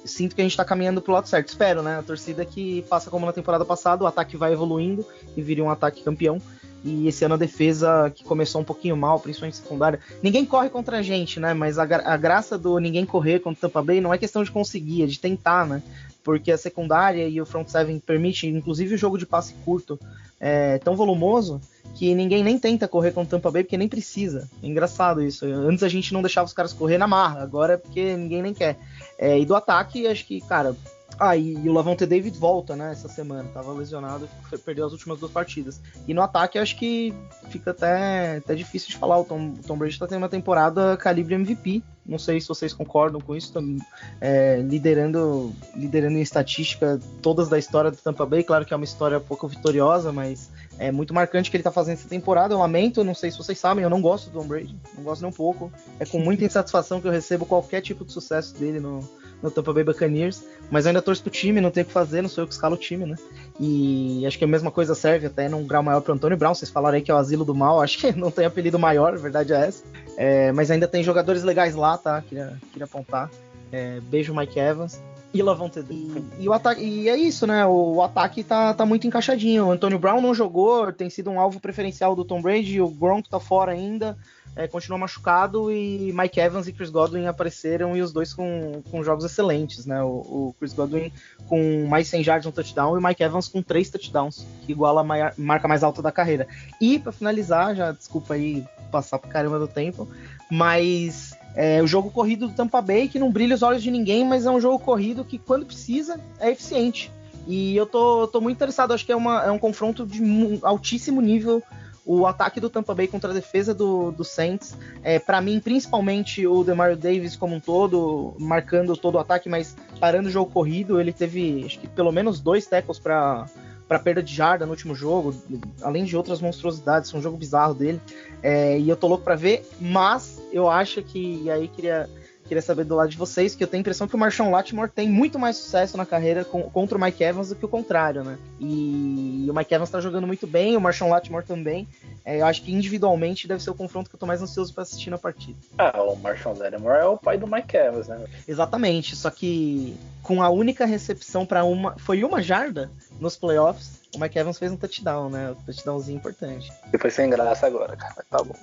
sinto que a gente está caminhando pro lado certo. Espero, né? A torcida que faça como na temporada passada, o ataque vai evoluindo e vire um ataque campeão. E esse ano a defesa, que começou um pouquinho mal, principalmente secundária. Ninguém corre contra a gente, né? Mas a graça do ninguém correr contra o Tampa Bay não é questão de conseguir, é de tentar, né? Porque a secundária e o front seven permite, inclusive o jogo de passe curto, tão volumoso, que ninguém nem tenta correr com o Tampa Bay porque nem precisa. É engraçado isso. Antes a gente não deixava os caras correr na marra, agora é porque ninguém nem quer. E do ataque, acho que, cara... e o Lavonte David volta, né, essa semana. Tava lesionado, perdeu as últimas 2 partidas. E no ataque, acho que fica até difícil de falar. O Tom Brady tá tendo uma temporada calibre MVP. Não sei se vocês concordam com isso. Liderando em estatística todas da história do Tampa Bay. Claro que é uma história pouco vitoriosa, mas é muito marcante o que ele tá fazendo essa temporada. Eu lamento, não sei se vocês sabem, eu não gosto do Tom Brady. Não gosto nem um pouco. É com muita insatisfação que eu recebo qualquer tipo de sucesso dele no Tampa Bay Buccaneers, mas eu ainda torço pro time, não tem o que fazer, não sou eu que escalo o time, né? E acho que a mesma coisa serve até num grau maior pro Antônio Brown. Vocês falaram aí que é o asilo do mal, acho que não tem apelido maior, a verdade é essa. Mas ainda tem jogadores legais lá, tá? Queria apontar. Beijo, Mike Evans. E Lavonte David. E o ataque, e é isso, né? O ataque tá muito encaixadinho. O Antônio Brown não jogou, tem sido um alvo preferencial do Tom Brady, o Gronk tá fora ainda. Continua machucado, e Mike Evans e Chris Godwin apareceram, e os dois com jogos excelentes, né? O Chris Godwin com mais 100 jardas, um touchdown, e o Mike Evans com 3 touchdowns, que iguala a marca mais alta da carreira. E para finalizar, já desculpa aí passar pro caramba do tempo, mas o jogo corrido do Tampa Bay, que não brilha os olhos de ninguém, mas é um jogo corrido que quando precisa é eficiente. E eu tô muito interessado, acho que é um confronto de altíssimo nível. O ataque do Tampa Bay contra a defesa do Saints, para mim, principalmente o Demario Davis como um todo, marcando todo o ataque, mas parando o jogo corrido. Ele teve, acho que pelo menos 2 tackles para perda de jarda no último jogo, além de outras monstruosidades. Foi um jogo bizarro dele, e eu tô louco para ver, mas eu acho que, e aí queria saber do lado de vocês, que eu tenho a impressão que o Marshawn Lattimore tem muito mais sucesso na carreira contra o Mike Evans do que o contrário, né? E o Mike Evans tá jogando muito bem, o Marshawn Lattimore também. Eu acho que individualmente deve ser o confronto que eu tô mais ansioso pra assistir na partida. O Marshawn Lattimore é o pai do Mike Evans, né? Exatamente, só que com a única recepção para foi uma jarda nos playoffs, o Mike Evans fez um touchdown, né? Um touchdownzinho importante. E foi sem graça agora, cara, mas tá bom.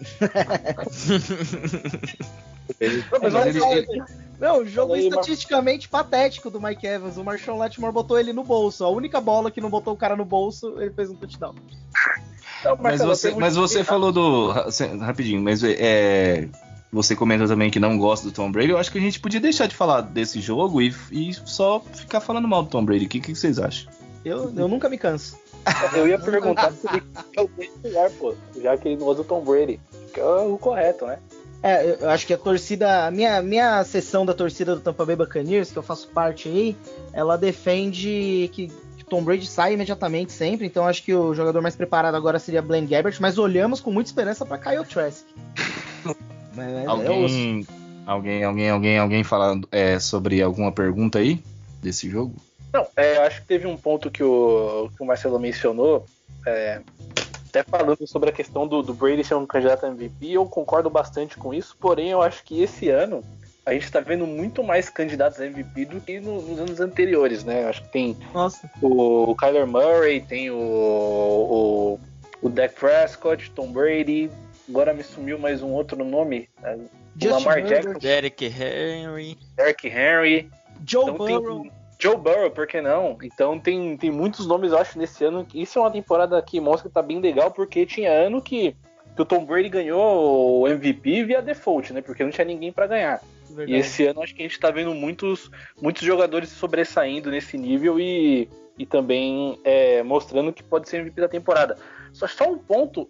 Não, jogo estatisticamente patético do Mike Evans. O Marshawn Lattimore botou ele no bolso. A única bola que não botou o cara no bolso, ele fez um touchdown. Não, mas você falou do... Rapidinho, mas você comentou também que não gosta do Tom Brady. Eu acho que a gente podia deixar de falar desse jogo e só ficar falando mal do Tom Brady. O que vocês acham? Eu nunca me canso. Eu ia perguntar se ele é o melhor, pô, já que ele não usa o Tom Brady, que é o correto, né? Eu acho que a torcida, a minha seção da torcida do Tampa Bay Buccaneers, que eu faço parte aí, ela defende que Tom Brady sai imediatamente sempre, então acho que o jogador mais preparado agora seria Blaine Gabbert, mas olhamos com muita esperança para Kyle Trask. Alguém falando sobre alguma pergunta aí desse jogo? Não, acho que teve um ponto que o Marcelo mencionou, até falando sobre a questão do Brady ser um candidato a MVP. Eu concordo bastante com isso, porém eu acho que esse ano a gente está vendo muito mais candidatos a MVP do que nos anos anteriores, né? Acho que tem o Kyler Murray, tem o Dak Prescott, Tom Brady, agora me sumiu mais um outro nome, o Lamar Jackson, Derrick Henry, Joe Burrow. Joe Burrow, por que não? Então tem muitos nomes, eu acho, nesse ano. Isso é uma temporada que mostra que tá bem legal, porque tinha ano que o Tom Brady ganhou o MVP via default, né? Porque não tinha ninguém para ganhar. Verdade. E esse ano acho que a gente tá vendo muitos jogadores sobressaindo nesse nível e também mostrando que pode ser MVP da temporada. Só um ponto,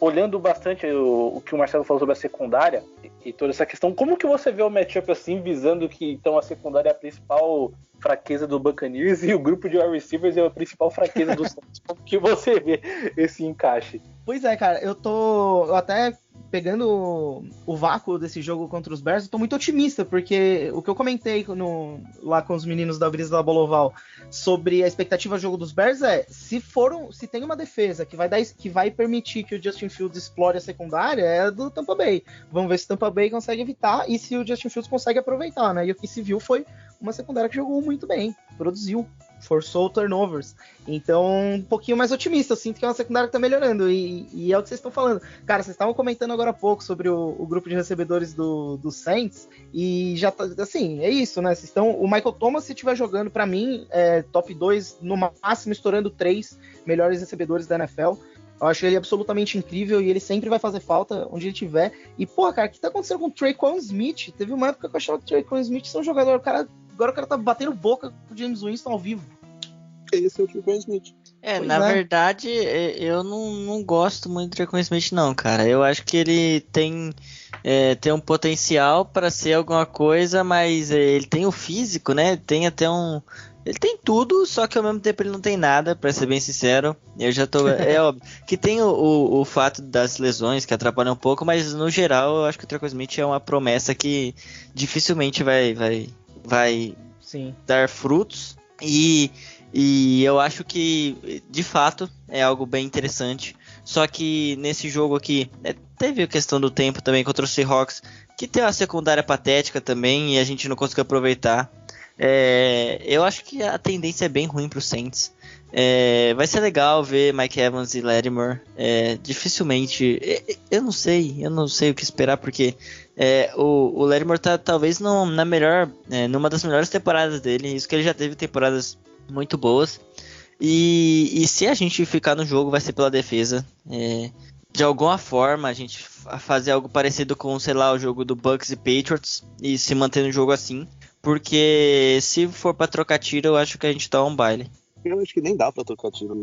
olhando bastante o que o Marcelo falou sobre a secundária e toda essa questão, como que você vê o matchup assim, visando que então a secundária é a principal fraqueza do Buccaneers e o grupo de wide receivers é a principal fraqueza do Saints? Como que você vê esse encaixe? Pois é, cara, eu até pegando o vácuo desse jogo contra os Bears, eu tô muito otimista, porque o que eu comentei lá com os meninos da Brisa da Bola Oval sobre a expectativa do jogo dos Bears se tem uma defesa que vai permitir que o Justin Fields explore a secundária, é do Tampa Bay. Vamos ver se o Tampa Bay consegue evitar e se o Justin Fields consegue aproveitar, né? E o que se viu foi uma secundária que jogou muito bem, produziu, forçou turnovers. Então, um pouquinho mais otimista. Eu sinto que é uma secundária que tá melhorando. E é o que vocês estão falando. Cara, vocês estavam comentando agora há pouco sobre o grupo de recebedores do Saints. E já tá, assim, é isso, né? O Michael Thomas, se estiver jogando, pra mim, top 2, no máximo estourando 3 melhores recebedores da NFL. Eu acho ele absolutamente incrível e ele sempre vai fazer falta onde ele estiver. E, pô, cara, o que tá acontecendo com o Tre'Quan Smith? Teve uma época que eu achava que o Tre'Quan Smith ser um jogador. Agora o cara tá batendo boca com o James Winston ao vivo. Esse é o Tre'Quan Smith. Na verdade, eu não gosto muito do Tre'Quan Smith, não, cara. Eu acho que ele tem um potencial para ser alguma coisa, mas ele tem o físico, né? Tem até ele tem tudo, só que ao mesmo tempo ele não tem nada, pra ser bem sincero. Eu já tô. É óbvio que tem o fato das lesões que atrapalham um pouco, mas no geral eu acho que o Tre'Quan Smith é uma promessa que dificilmente vai Sim. dar frutos. E eu acho que de fato é algo bem interessante. Só que nesse jogo aqui teve a questão do tempo também contra o Seahawks, que tem uma secundária patética também e a gente não conseguiu aproveitar. Eu acho que a tendência é bem ruim para os Saints. Vai ser legal ver Mike Evans e Lattimore. Dificilmente, eu não sei o que esperar, porque o Lattimore tá talvez numa das melhores temporadas dele. Isso que ele já teve temporadas muito boas. E se a gente ficar no jogo, vai ser pela defesa. De alguma forma, a gente fazer algo parecido com, sei lá, o jogo do Bucks e Patriots e se manter no jogo assim. Porque se for pra trocar tiro, eu acho que a gente dá um baile. Eu acho que nem dá pra trocar tiro.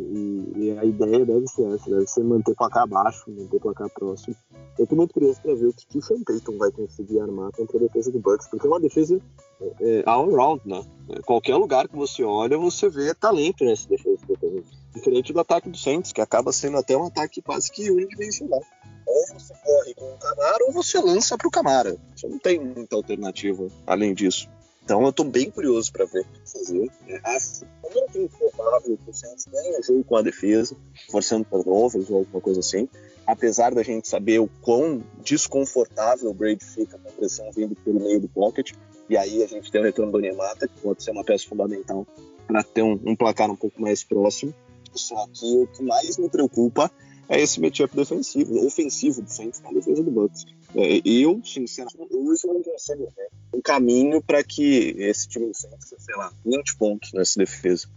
E a ideia deve ser essa, deve ser manter o placar baixo, manter o placar próximo. Eu tô muito curioso pra ver o que o Sean Payton vai conseguir armar contra a defesa do Bucks, porque é uma defesa all-round, né? Qualquer lugar que você olha, você vê talento nessa defesa do Bucks. Diferente do ataque do Saints, que acaba sendo até um ataque quase que unidimensional. Ou você corre com o Camara, ou você lança pro Camara. Você não tem muita alternativa além disso. Então eu tô bem curioso para ver o que fazer. Acho muito improvável que o Saints ganhe o jogo com a defesa, forçando turnovers ou alguma coisa assim. Apesar da gente saber o quão desconfortável o Brady fica com a pressão vindo pelo meio do pocket. E aí a gente tem o retorno do Onyemata, que pode ser uma peça fundamental para ter um placar um pouco mais próximo. Só que o que mais me preocupa é esse matchup ofensivo do Saints na defesa do Bucks. Eu, sinceramente, hoje eu não consigo ver um caminho para que esse time do Saints, sei lá, 20 pontos nessa defesa.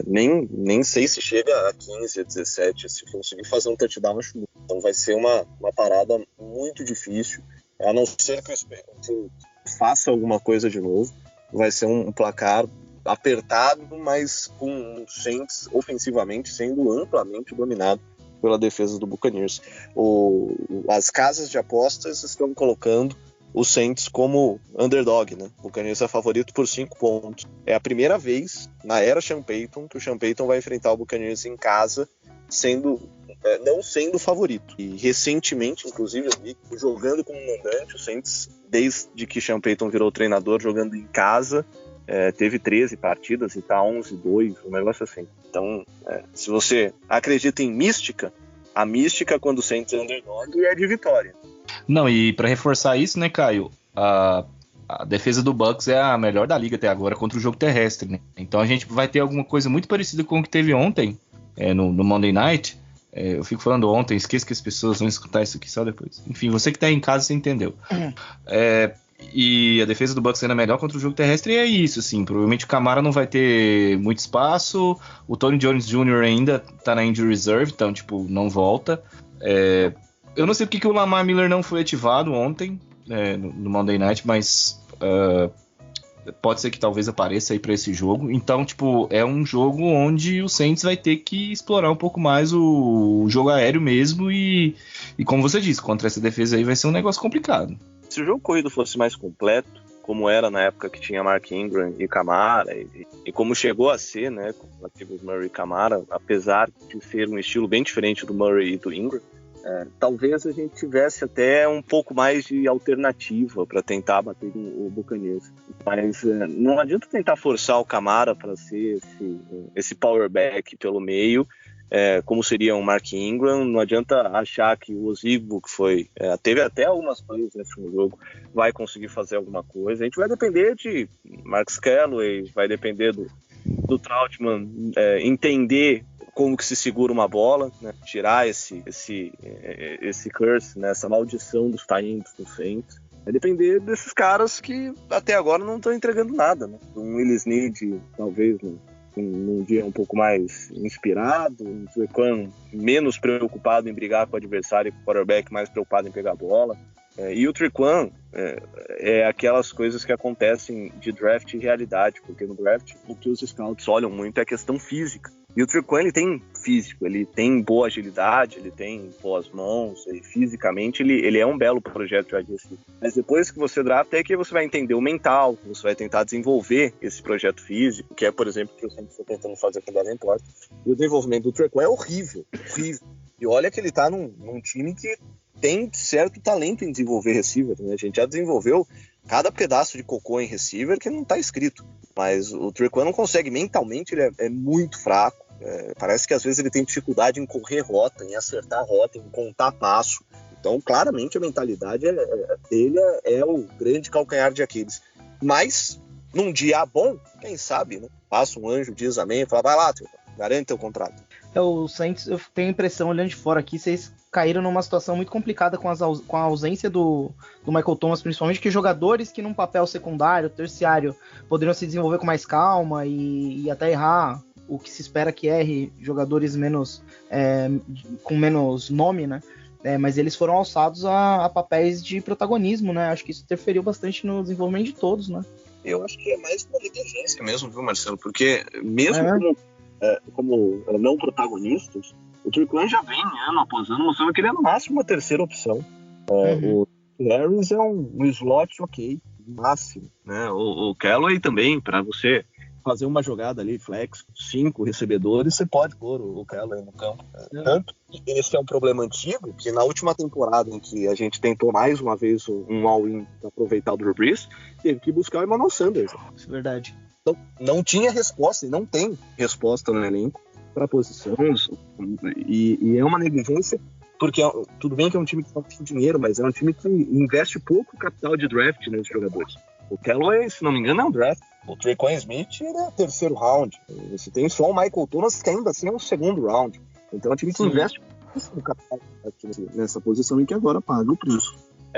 Nem sei se chega a 15, a 17, se conseguir fazer um touchdown, acho muito. Então vai ser uma parada muito difícil, a não ser que eu faça alguma coisa de novo. Vai ser um placar apertado, mas com o Saints ofensivamente sendo amplamente dominado pela defesa do Buccaneers. As casas de apostas estão colocando o Saints como underdog, né? O Buccaneers é favorito por 5 pontos. É a primeira vez na era Sean Payton que o Sean Payton vai enfrentar o Buccaneers em casa, sendo não sendo o favorito. E recentemente, inclusive, eu vi jogando como mandante, o Saints, desde que Sean Payton virou treinador, jogando em casa, teve 13 partidas e tá 11-2, um negócio assim. Então, se você acredita em mística, a mística quando o Saints é underdog é de vitória. Não, e pra reforçar isso, né, Caio, a defesa do Bucs é a melhor da liga até agora contra o jogo terrestre, né? Então a gente vai ter alguma coisa muito parecida com o que teve ontem no Monday Night. Eu fico falando ontem, esqueço que as pessoas vão escutar isso aqui só depois. Enfim, você que tá aí em casa, você entendeu. E a defesa do Bucs sendo a melhor contra o jogo terrestre, e é isso, assim. Provavelmente o Kamara não vai ter muito espaço. O Tony Jones Jr. ainda tá na injury reserve, então, tipo, não volta. Eu não sei porque que o Lamar Miller não foi ativado ontem, no Monday Night, mas pode ser que talvez apareça aí pra esse jogo. Então, tipo, é um jogo onde o Saints vai ter que explorar um pouco mais o jogo aéreo mesmo. E como você disse, contra essa defesa aí vai ser um negócio complicado. Se o jogo corrido fosse mais completo, como era na época que tinha Mark Ingram e Kamara, e como chegou a ser, né, com os Murray e Kamara, apesar de ser um estilo bem diferente do Murray e do Ingram, talvez a gente tivesse até um pouco mais de alternativa para tentar bater o Buccaneers. Mas não adianta tentar forçar o Kamara para ser esse power back pelo meio, como seria um Mark Ingram. Não adianta achar que o Ozigbo, que teve até algumas plays nesse jogo, vai conseguir fazer alguma coisa. A gente vai depender de Marcus Callaway, vai depender do Trautman entender como que se segura uma bola, né? Tirar esse curse, né? Essa maldição dos tie-ins do Saints. Vai depender desses caras que até agora não estão entregando nada, né? Um Willis Need, talvez, num dia um pouco mais inspirado, um Trequan menos preocupado em brigar com o adversário e com o quarterback, mais preocupado em pegar a bola. E o Trequan é aquelas coisas que acontecem de draft e realidade, porque no draft o que os scouts olham muito é a questão física. E o Trequan, ele tem físico, ele tem boa agilidade, ele tem boas mãos, e fisicamente ele é um belo projeto de wide receiver. Mas depois que você drafta, é que você vai entender o mental, você vai tentar desenvolver esse projeto físico, que é, por exemplo, o que eu sempre estou tentando fazer com o Davenport. E o desenvolvimento do Trequan é horrível. E olha que ele está num time que tem certo talento em desenvolver receiver, né? A gente já desenvolveu cada pedaço de cocô em receiver que não está escrito. Mas o Trequan não consegue, mentalmente ele é muito fraco. Parece que às vezes ele tem dificuldade em correr rota, em acertar rota, em contar passo. Então, claramente, a mentalidade dele é o grande calcanhar de Aquiles. Mas, num dia bom, quem sabe, né? Passa um anjo, diz amém, e fala, vai lá, Trequan, garante teu contrato. O Saints, eu tenho a impressão, olhando de fora aqui, vocês caíram numa situação muito complicada com a ausência do Michael Thomas, principalmente, que jogadores que num papel secundário, terciário, poderiam se desenvolver com mais calma e até errar o que se espera que erre jogadores com menos nome, né? Mas eles foram alçados a papéis de protagonismo, né? Acho que isso interferiu bastante no desenvolvimento de todos, né? Eu acho que é mais uma negligência mesmo, viu, Marcelo? Porque mesmo como não protagonistas, o Trequan já vem ano após ano mostrando que ele é no máximo uma terceira opção. O Harris é um slot ok, máximo, né? O Callaway também, para você fazer uma jogada ali, flex, 5 recebedores, você pode pôr o Callaway no campo. Tanto que esse é um problema antigo, que na última temporada em que a gente tentou mais uma vez um all-in para aproveitar o Drew Brees, teve que buscar o Emmanuel Sanders. Isso é verdade. Então, não tinha resposta, e não tem resposta no elenco para posições, e é uma negligência, porque tudo bem que é um time que não tem dinheiro, mas é um time que investe pouco capital de draft nesses jogadores. O Callaway, se não me engano, é um draft. O Trequan Smith é terceiro round. Você tem só o Michael Thomas, que ainda assim é um segundo round. Então é um time que investe no capital nessa posição e que agora paga o preço.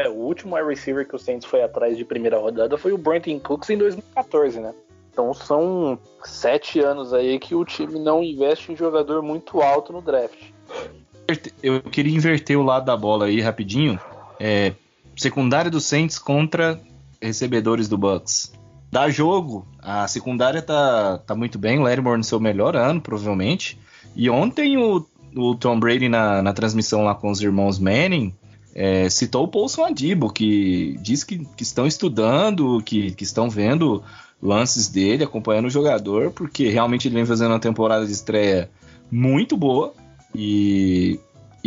O último wide receiver que o Saints foi atrás de primeira rodada foi o Brandon Cooks em 2014, né? Então são 7 anos aí que o time não investe em jogador muito alto no draft. Eu queria inverter o lado da bola aí rapidinho. Secundária do Saints contra recebedores do Bucs. Dá jogo, a secundária tá muito bem, o Lattimore no seu melhor ano, provavelmente. E ontem o Tom Brady na transmissão lá com os irmãos Manning citou o Paulson Adebo, que diz que estão estudando, que estão vendo lances dele, acompanhando o jogador, porque realmente ele vem fazendo uma temporada de estreia muito boa. E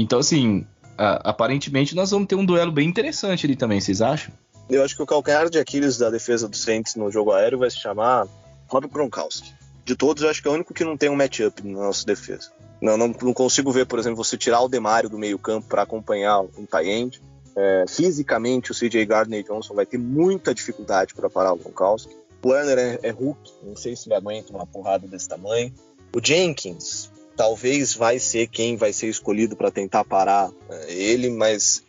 Então, assim, aparentemente nós vamos ter um duelo bem interessante ali também, vocês acham? Eu acho que o calcanhar de Aquiles da defesa do Saints no jogo aéreo vai se chamar Rob Gronkowski. De todos, eu acho que é o único que não tem um matchup na nossa defesa. Não consigo ver, por exemplo, você tirar o Demário do meio campo para acompanhar um tight end. Fisicamente, o CJ Gardner-Johnson vai ter muita dificuldade para parar o Gronkowski. O Warner é Hulk, não sei se ele aguenta uma porrada desse tamanho. O Jenkins talvez vai ser quem vai ser escolhido para tentar parar ele, mas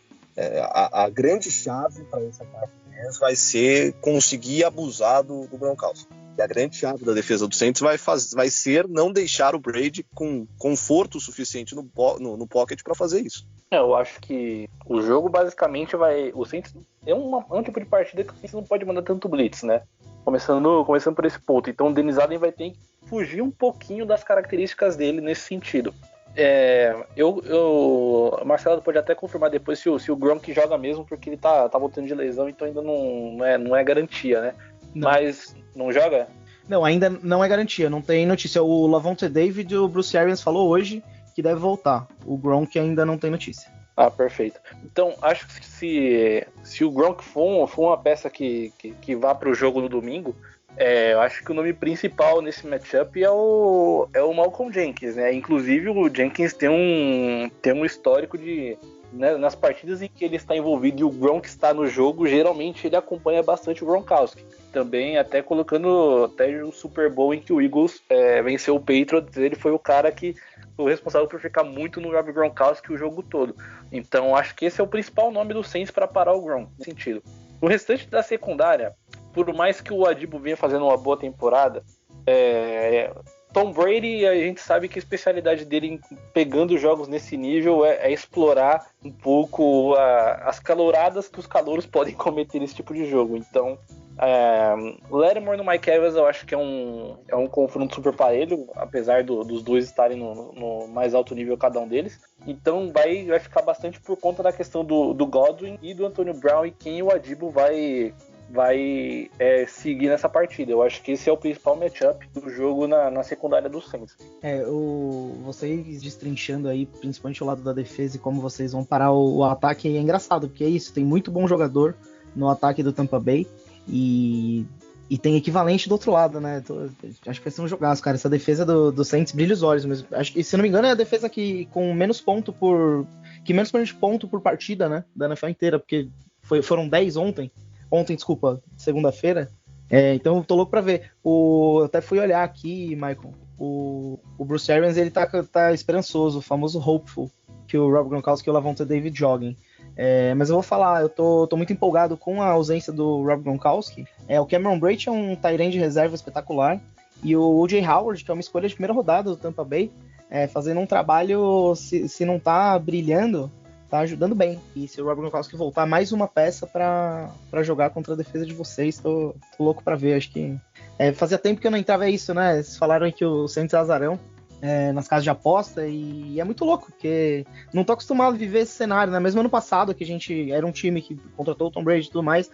a grande chave para essa parte vai ser conseguir abusar do Gronkowski. E a grande chave da defesa do Saints vai ser não deixar o Brady com conforto suficiente no pocket para fazer isso. Eu acho que o jogo basicamente o Saints é um tipo de partida que o Saints não pode mandar tanto blitz, né? Começando por esse ponto. Então o Dennis Allen vai ter que fugir um pouquinho das características dele nesse sentido. O Marcelo pode até confirmar depois se o Gronk joga mesmo, porque ele tá voltando de lesão, então ainda não é garantia, né? Não. Mas não joga? Não, ainda não é garantia, não tem notícia. O Lavonte David e o Bruce Arians falou hoje que deve voltar. O Gronk ainda não tem notícia. Ah, perfeito. Então, acho que se o Gronk for uma peça que vá para o jogo no domingo, eu acho que o nome principal nesse matchup é o Malcolm Jenkins, né? Inclusive, o Jenkins tem um histórico de... Né, nas partidas em que ele está envolvido e o Gronk está no jogo, geralmente ele acompanha bastante o Gronkowski. Também até colocando até o Super Bowl em que o Eagles venceu o Patriots, ele foi o cara que foi o responsável por ficar muito no Rob Gronkowski o jogo todo. Então acho que esse é o principal nome do Saints para parar o Gronk, nesse sentido. O restante da secundária, por mais que o Adibo venha fazendo uma boa temporada, Tom Brady, a gente sabe que a especialidade dele pegando jogos nesse nível é explorar um pouco as caloradas que os calouros podem cometer nesse tipo de jogo. Então, Lattimore no Mike Evans eu acho que é um confronto super parelho, apesar dos dois estarem no mais alto nível cada um deles. Então vai ficar bastante por conta da questão do Godwin e do Antonio Brown e quem o Adibo vai seguir nessa partida. Eu acho que esse é o principal matchup do jogo na secundária do Saints. Vocês destrinchando aí, principalmente o lado da defesa e como vocês vão parar o ataque, é engraçado, porque é isso, tem muito bom jogador no ataque do Tampa Bay e tem equivalente do outro lado, né? Acho que vai ser um jogaço, cara. Essa defesa do Saints brilha os olhos mesmo. Acho que, se não me engano, é a defesa que menos ponto por partida, né? Da NFL inteira, porque foram 10 ontem, segunda-feira. Então eu tô louco pra ver. Eu até fui olhar aqui, Michael. O Bruce Arians, ele tá esperançoso, o famoso hopeful, que o Rob Gronkowski e o Lavonte David joguem. Mas eu vou falar, eu tô muito empolgado com a ausência do Rob Gronkowski. O Cameron Brate é um tight end de reserva espetacular. E o O.J. Howard, que é uma escolha de primeira rodada do Tampa Bay, fazendo um trabalho, se não tá brilhando, tá ajudando bem. E se o Rob Gronkowski voltar, mais uma peça pra jogar contra a defesa de vocês, tô louco pra ver. Acho que fazia tempo que eu não entrava isso, né? Vocês falaram aí que o Saints é azarão nas casas de aposta, e é muito louco, porque não tô acostumado a viver esse cenário, né? Mesmo ano passado, que a gente era um time que contratou o Tom Brady e tudo mais,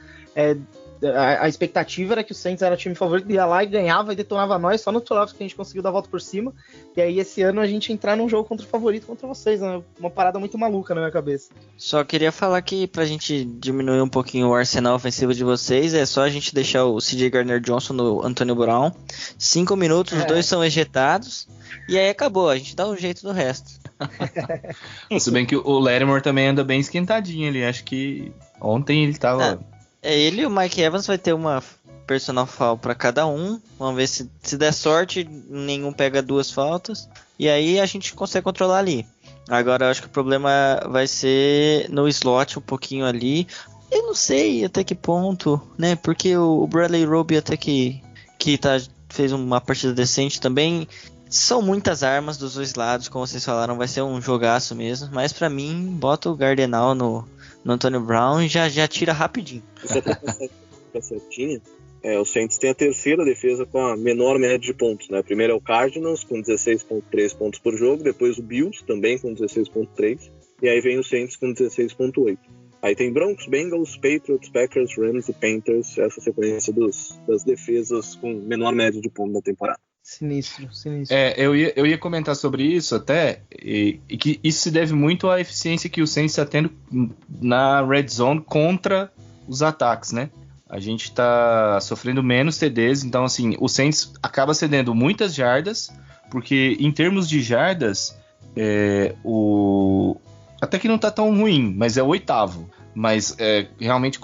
a expectativa era que o Saints era o time favorito, ia lá e ganhava e detonava nós, só no playoffs que a gente conseguiu dar a volta por cima, e aí esse ano a gente entrar num jogo contra o favorito contra vocês, né? Uma parada muito maluca na minha cabeça. Só queria falar que pra gente diminuir um pouquinho o arsenal ofensivo de vocês, é só a gente deixar o CJ Gardner-Johnson no Antonio Brown, 5 minutos, os dois são ejetados, e aí acabou, a gente dá um jeito do resto. Se bem que o Lattimore também anda bem esquentadinho ali, acho que ontem ele tava... Ele e o Mike Evans vai ter uma personal foul para cada um. Vamos ver se der sorte, nenhum pega 2 faltas. E aí a gente consegue controlar ali. Agora eu acho que o problema vai ser no slot um pouquinho ali. Eu não sei até que ponto, né? Porque o Bradley Roby até que fez uma partida decente também. São muitas armas dos dois lados, como vocês falaram, vai ser um jogaço mesmo. Mas pra mim, bota o Gardenal no Antonio Brown e já tira rapidinho. Tá certinho. O Saints tem a terceira defesa com a menor média de pontos, né? Primeiro é o Cardinals com 16.3 pontos por jogo, depois o Bills também com 16.3 e aí vem o Saints com 16.8. Aí tem Broncos, Bengals, Patriots, Packers, Rams e Panthers, essa sequência das defesas com menor média de pontos da temporada. Sinistro. Eu ia comentar sobre isso até, e que isso se deve muito à eficiência que o Saints está tendo na red zone contra os ataques, né? A gente está sofrendo menos TDs, então assim, o Saints acaba cedendo muitas jardas, porque em termos de jardas, até que não está tão ruim, mas é o 8º. Mas realmente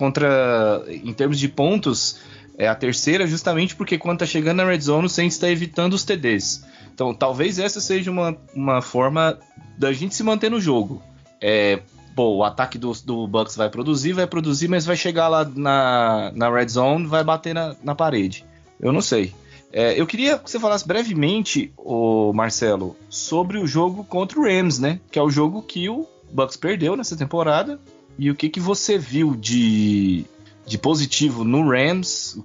em termos de pontos, é a terceira, justamente porque quando tá chegando na red zone, o Saints está evitando os TDs. Então talvez essa seja uma forma da gente se manter no jogo. O ataque do Bucs vai produzir, mas vai chegar lá na red zone, vai bater na parede. Eu não sei. Eu queria que você falasse brevemente, Marcelo, sobre o jogo contra o Rams, né? Que é o jogo que o Bucs perdeu nessa temporada. E o que você viu de positivo no Rams?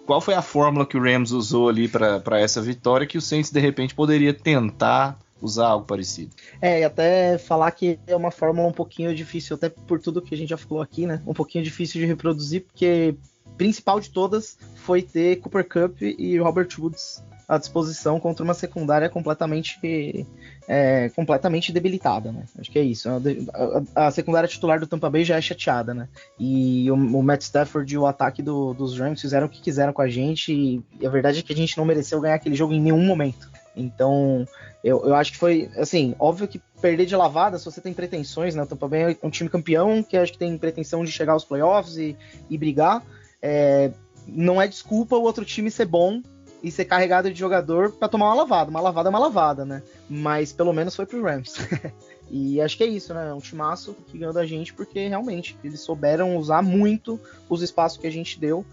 Qual foi a fórmula que o Rams usou ali para essa vitória que o Saints de repente poderia tentar usar algo parecido? E até falar que é uma fórmula um pouquinho difícil, até por tudo que a gente já falou aqui, né? Um pouquinho difícil de reproduzir, porque principal de todas foi ter Cooper Kupp e Robert Woods à disposição contra uma secundária completamente debilitada, né? Acho que é isso. A secundária titular do Tampa Bay já é chateada, né? E o Matt Stafford e o ataque dos Rams fizeram o que quiseram com a gente, e a verdade é que a gente não mereceu ganhar aquele jogo em nenhum momento. Então, eu acho que foi, assim, óbvio que perder de lavada, se você tem pretensões, né? O Tampa Bay é um time campeão, que acho que tem pretensão de chegar aos playoffs e brigar. Não é desculpa o outro time ser bom e ser carregado de jogador pra tomar uma lavada. Uma lavada é uma lavada, né? Mas pelo menos foi pro Rams. E acho que é isso, né? É um timaço que ganhou da gente porque realmente eles souberam usar muito os espaços que a gente deu.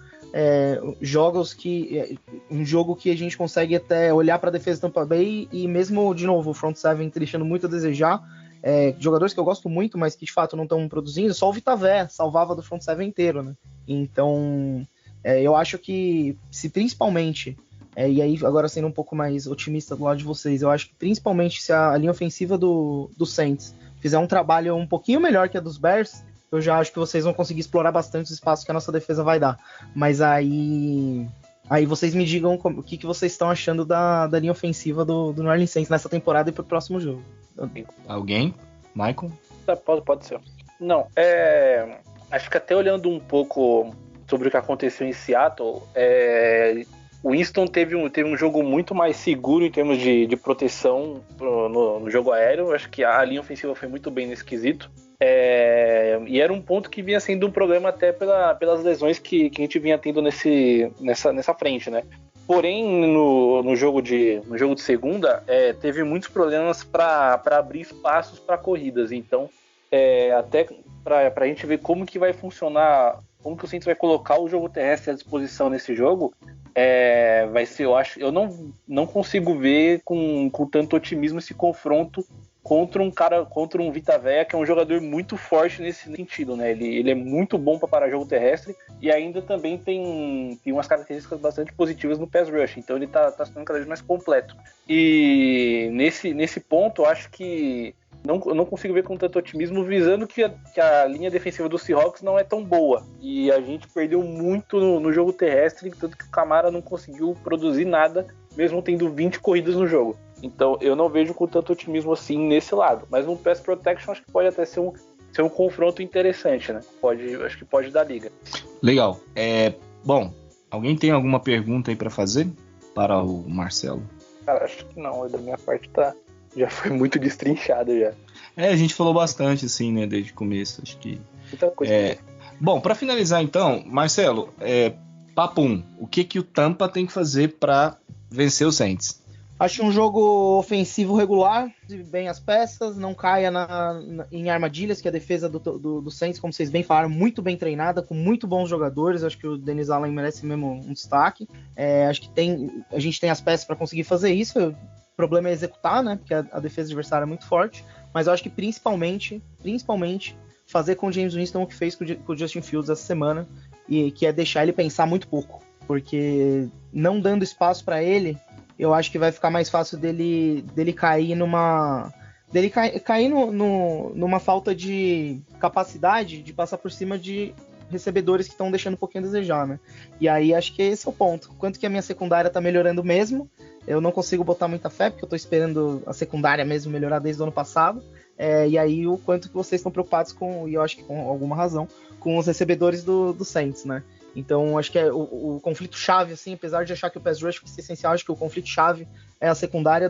Um jogo que a gente consegue até olhar pra defesa do Tampa Bay e mesmo, de novo, o front seven deixando muito a desejar. Jogadores que eu gosto muito, mas que de fato não estão produzindo, só o Vita Vea salvava do front seven inteiro, né? Então, eu acho que se principalmente, e aí agora sendo um pouco mais otimista do lado de vocês, eu acho que principalmente se a linha ofensiva do Saints fizer um trabalho um pouquinho melhor que a dos Bears, eu já acho que vocês vão conseguir explorar bastante os espaços que a nossa defesa vai dar. Mas aí vocês me digam o que vocês estão achando da linha ofensiva do New Orleans Saints nessa temporada e pro próximo jogo. Alguém? Michael? Pode ser. Não, acho que até olhando um pouco sobre o que aconteceu em Seattle, o Winston teve um jogo muito mais seguro em termos de proteção no jogo aéreo. Acho que a linha ofensiva foi muito bem nesse quesito. E era um ponto que vinha sendo um problema até pelas lesões que a gente vinha tendo nessa frente, né? Porém, no jogo de segunda, teve muitos problemas para abrir espaços para corridas. Então, até para a gente ver como que vai funcionar, como que o Saints vai colocar o jogo terrestre à disposição nesse jogo, vai ser, eu não consigo ver com tanto otimismo esse confronto contra um Vita Vea, que é um jogador muito forte nesse sentido, né? Ele é muito bom para parar jogo terrestre e ainda também tem umas características bastante positivas no pass rush, então ele tá sendo cada vez mais completo. E nesse ponto, eu acho que eu não consigo ver com tanto otimismo, visando que a linha defensiva do Seahawks não é tão boa. E a gente perdeu muito no jogo terrestre, tanto que o Kamara não conseguiu produzir nada, mesmo tendo 20 corridas no jogo. Então eu não vejo com tanto otimismo assim nesse lado. Mas no pass protection acho que pode até ser um confronto interessante, né? Acho que pode dar liga. Legal. Bom, alguém tem alguma pergunta aí para fazer para o Marcelo? Cara, acho que não. Da minha parte já foi muito destrinchado já. A gente falou bastante assim, né, desde o começo. Acho que muita coisa. Bom, para finalizar então, Marcelo, papum, o que o Tampa tem que fazer para vencer o Saints? Acho um jogo ofensivo regular, bem as peças, não caia em armadilhas, que a defesa do Saints, como vocês bem falaram, muito bem treinada, com muito bons jogadores. Acho que o Dennis Allen merece mesmo um destaque. Acho que a gente tem as peças para conseguir fazer isso. O problema é executar, né? Porque a defesa adversária é muito forte. Mas eu acho que principalmente fazer com o James Winston o que fez com o Justin Fields essa semana, e que é deixar ele pensar muito pouco. Porque não dando espaço para ele, eu acho que vai ficar mais fácil dele cair numa falta de capacidade de passar por cima de recebedores que estão deixando um pouquinho a desejar, né? E aí acho que esse é o ponto. Quanto que a minha secundária tá melhorando mesmo, eu não consigo botar muita fé, porque eu tô esperando a secundária mesmo melhorar desde o ano passado. E aí o quanto que vocês estão preocupados com, e eu acho que com alguma razão, com os recebedores do Saints, né? Então acho que é o conflito-chave, assim, apesar de achar que o pass rush vai ser essencial, acho que o conflito-chave é a secundária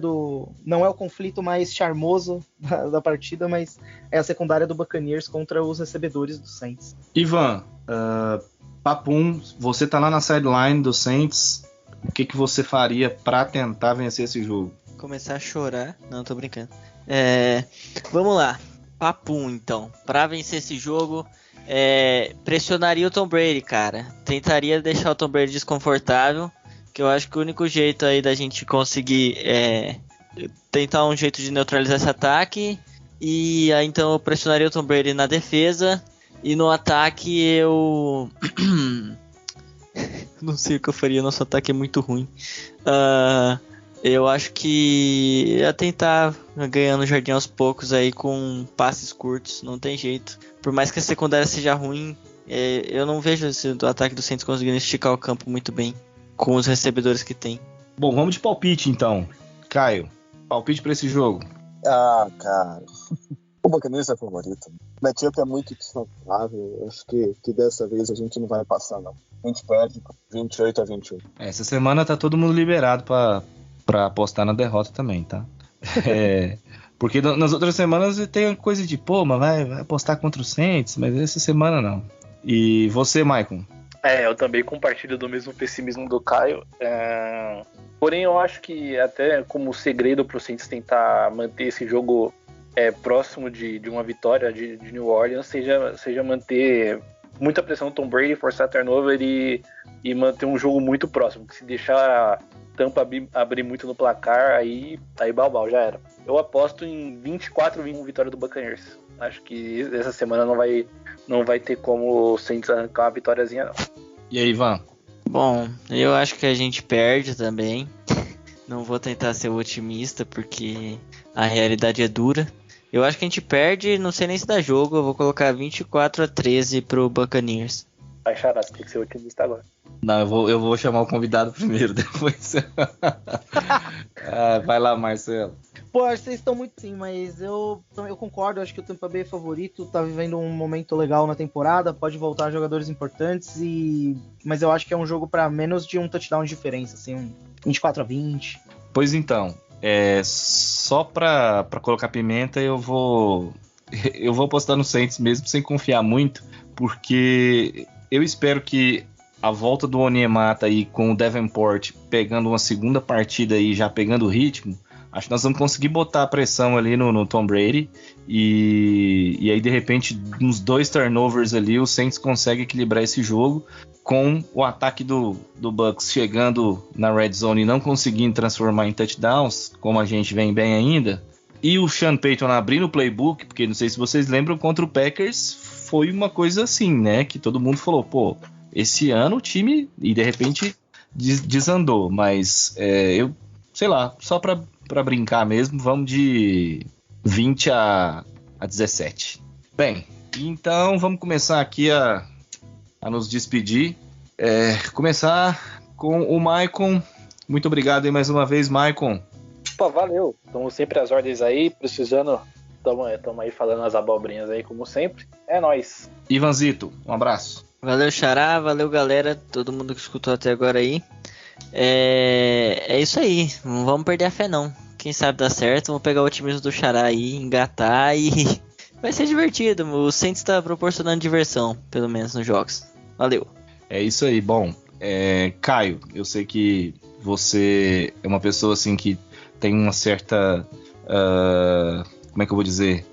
não é o conflito mais charmoso da partida, mas é a secundária do Buccaneers contra os recebedores do Saints. Ivan, Papum, você tá lá na sideline do Saints, o que você faria pra tentar vencer esse jogo? Começar a chorar? Não, tô brincando. Vamos lá. Papum, então. Pra vencer esse jogo, pressionaria o Tom Brady, cara. Tentaria deixar o Tom Brady desconfortável, que eu acho que o único jeito aí da gente conseguir tentar um jeito de neutralizar esse ataque. E aí então eu pressionaria o Tom Brady na defesa. E no ataque eu... não sei o que eu faria, nosso ataque é muito ruim. Eu acho que ia tentar ganhando jardim aos poucos aí com passes curtos, não tem jeito. Por mais que a secundária seja ruim, eu não vejo o ataque do Saints conseguindo esticar o campo muito bem com os recebedores que tem. Bom, vamos de palpite então. Caio, palpite pra esse jogo. Cara, o Buccaneers é favorito. O matchup é muito desfavorável. Acho que dessa vez a gente não vai passar, não. A gente perde 28-21. Essa semana tá todo mundo liberado pra apostar na derrota também, tá? Porque nas outras semanas tem coisa de, mas vai apostar contra o Saints, mas essa semana não. E você, Maicon? Eu também compartilho do mesmo pessimismo do Caio. Porém, eu acho que até como segredo pro Saints tentar manter esse jogo próximo de uma vitória de New Orleans, seja manter muita pressão no Tom Brady, forçar turnover e manter um jogo muito próximo. Que se deixar Tampa abrir muito no placar, aí balbal, já era. Eu aposto em 24-21 vitória do Buccaneers. Acho que essa semana não vai ter como o Saints arrancar uma vitóriazinha, não. E aí, Ivan? Bom, eu acho que a gente perde também. Não vou tentar ser otimista, porque a realidade é dura. Eu acho que a gente perde, não sei nem se dá jogo, eu vou colocar 24-13 pro Buccaneers. Vai, Xará, você tem que ser otimista agora. Não, eu vou chamar o convidado primeiro, depois. Vai lá, Marcelo. Pô, acho que vocês estão muito sim, mas eu concordo, acho que o Tampa Bay é favorito, tá vivendo um momento legal na temporada, pode voltar jogadores importantes, mas eu acho que é um jogo pra menos de um touchdown de diferença, assim, um 24-20. Pois então, só pra colocar pimenta, eu vou apostar no Saints mesmo, sem confiar muito, porque eu espero que a volta do Onyemata aí com o Davenport pegando uma segunda partida e já pegando o ritmo, acho que nós vamos conseguir botar a pressão ali no Tom Brady e aí de repente nos 2 turnovers ali o Saints consegue equilibrar esse jogo com o ataque do Bucs chegando na red zone e não conseguindo transformar em touchdowns, como a gente vem bem ainda, e o Sean Payton abrindo o playbook, porque não sei se vocês lembram, contra o Packers foi uma coisa assim, né, que todo mundo falou, esse ano o time, e de repente desandou, mas eu, sei lá, só pra brincar mesmo, vamos de 20-17. Bem, então vamos começar aqui a nos despedir. Começar com o Maicon. Muito obrigado aí mais uma vez, Maicon. Valeu. Estamos sempre às ordens aí, precisando. Estamos aí falando as abobrinhas aí, como sempre. É nóis. Ivanzito, um abraço. Valeu, Xará, valeu, galera, todo mundo que escutou até agora aí. É isso aí, não vamos perder a fé não. Quem sabe dá certo, vamos pegar o otimismo do Xará aí, engatar e vai ser divertido. O Saints está proporcionando diversão, pelo menos nos jogos. Valeu. É isso aí, bom. Caio, eu sei que você é uma pessoa assim que tem uma certa... como é que eu vou dizer?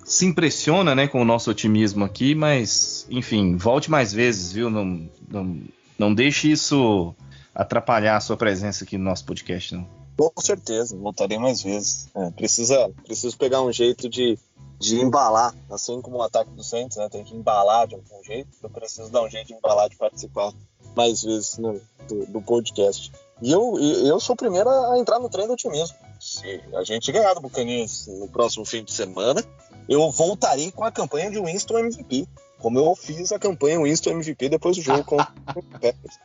Se impressiona, né, com o nosso otimismo aqui, mas, enfim, volte mais vezes, viu? Não deixe isso atrapalhar a sua presença aqui no nosso podcast, não. Com certeza, voltarei mais vezes. Preciso pegar um jeito de embalar, assim como o ataque do Saints, né? Tem que embalar de algum jeito. Eu preciso dar um jeito de embalar, de participar mais vezes do podcast. E eu sou o primeiro a entrar no trem do otimismo. Se a gente ganhar do Buccaneers no próximo fim de semana, eu voltarei com a campanha de Winston MVP. como eu fiz a campanha Winston MVP depois do jogo com o Packers.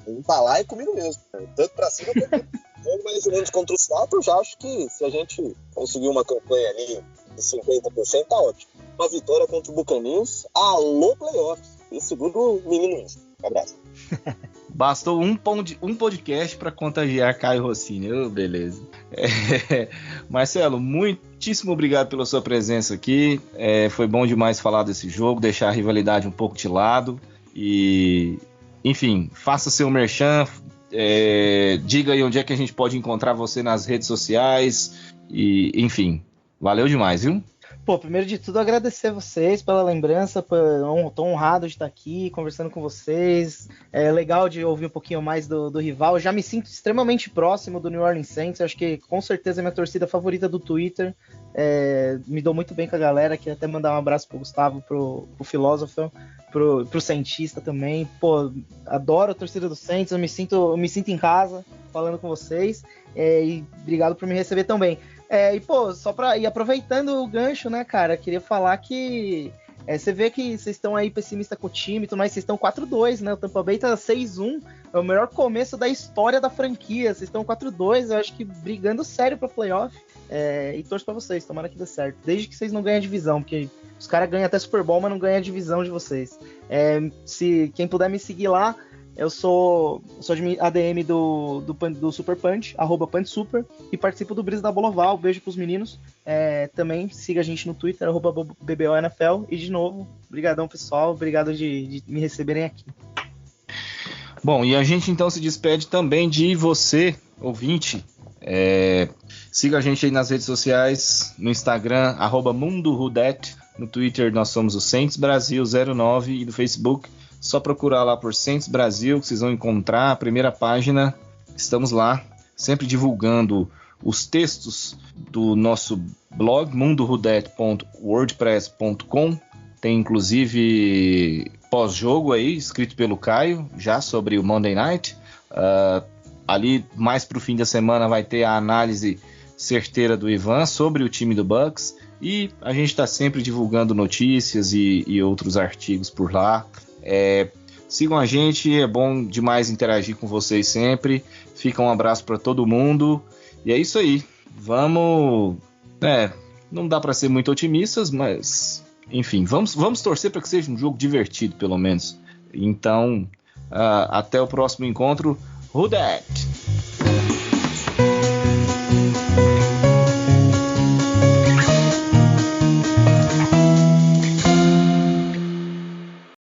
Ele tá lá e comigo mesmo. Tanto pra cima quanto jogo mais ou menos contra o Seattle. Eu já acho que se a gente conseguir uma campanha ali de 50%, tá ótimo. Uma vitória contra o Buccaneers, alô playoffs. E segura o menino Winston. Um abraço. Bastou um podcast para contagiar Caio Rossini. Beleza. Marcelo, muitíssimo obrigado pela sua presença aqui. Foi bom demais falar desse jogo, deixar a rivalidade um pouco de lado. E, enfim, faça seu merchan. Diga aí onde é que a gente pode encontrar você nas redes sociais. E, enfim, valeu demais, viu? Pô, primeiro de tudo, agradecer a vocês pela lembrança, tô honrado de estar aqui conversando com vocês. É legal de ouvir um pouquinho mais do rival. Eu já me sinto extremamente próximo do New Orleans Saints. Acho que com certeza é minha torcida favorita do Twitter. Me dou muito bem com a galera. Queria até mandar um abraço pro Gustavo, pro Filósofo, pro Cientista também. Pô, adoro a torcida do Saints. Eu me sinto em casa falando com vocês. E obrigado por me receber tão bem. E, pô, só pra ir aproveitando o gancho, né, cara, queria falar que você vê que vocês estão aí pessimistas com o time, mas vocês estão 4-2, né? O Tampa Bay tá 6-1, é o melhor começo da história da franquia. Vocês estão 4-2, eu acho que brigando sério pra playoff. E torço pra vocês, tomara que dê certo. Desde que vocês não ganhem a divisão, porque os caras ganham até Super Bowl, mas não ganham a divisão de vocês. Se quem puder me seguir lá, eu sou de ADM do Super Punch, @PunchSuper, e participo do Brisa da Bola Oval. Beijo pros meninos. Também siga a gente no Twitter, @BBONFL. E de novo, brigadão pessoal, obrigado de me receberem aqui. Bom, e a gente então se despede também de você, ouvinte. Siga a gente aí nas redes sociais, no Instagram, @MundoWhoDat, no Twitter nós somos o Saints Brasil 09 e no Facebook só procurar lá por Saints Brasil que vocês vão encontrar a primeira página. Estamos lá, sempre divulgando os textos do nosso blog, mundowhodat.wordpress.com. Tem inclusive pós-jogo aí, escrito pelo Caio, já sobre o Monday Night. Ali, mais para o fim da semana, vai ter a análise certeira do Ivan sobre o time do Bucks. E a gente está sempre divulgando notícias e outros artigos por lá. Sigam a gente, é bom demais interagir com vocês sempre. Fica um abraço para todo mundo. E é isso aí. Vamos... não dá para ser muito otimistas, mas... enfim, vamos torcer para que seja um jogo divertido, pelo menos. Então, até o próximo encontro. Who dat?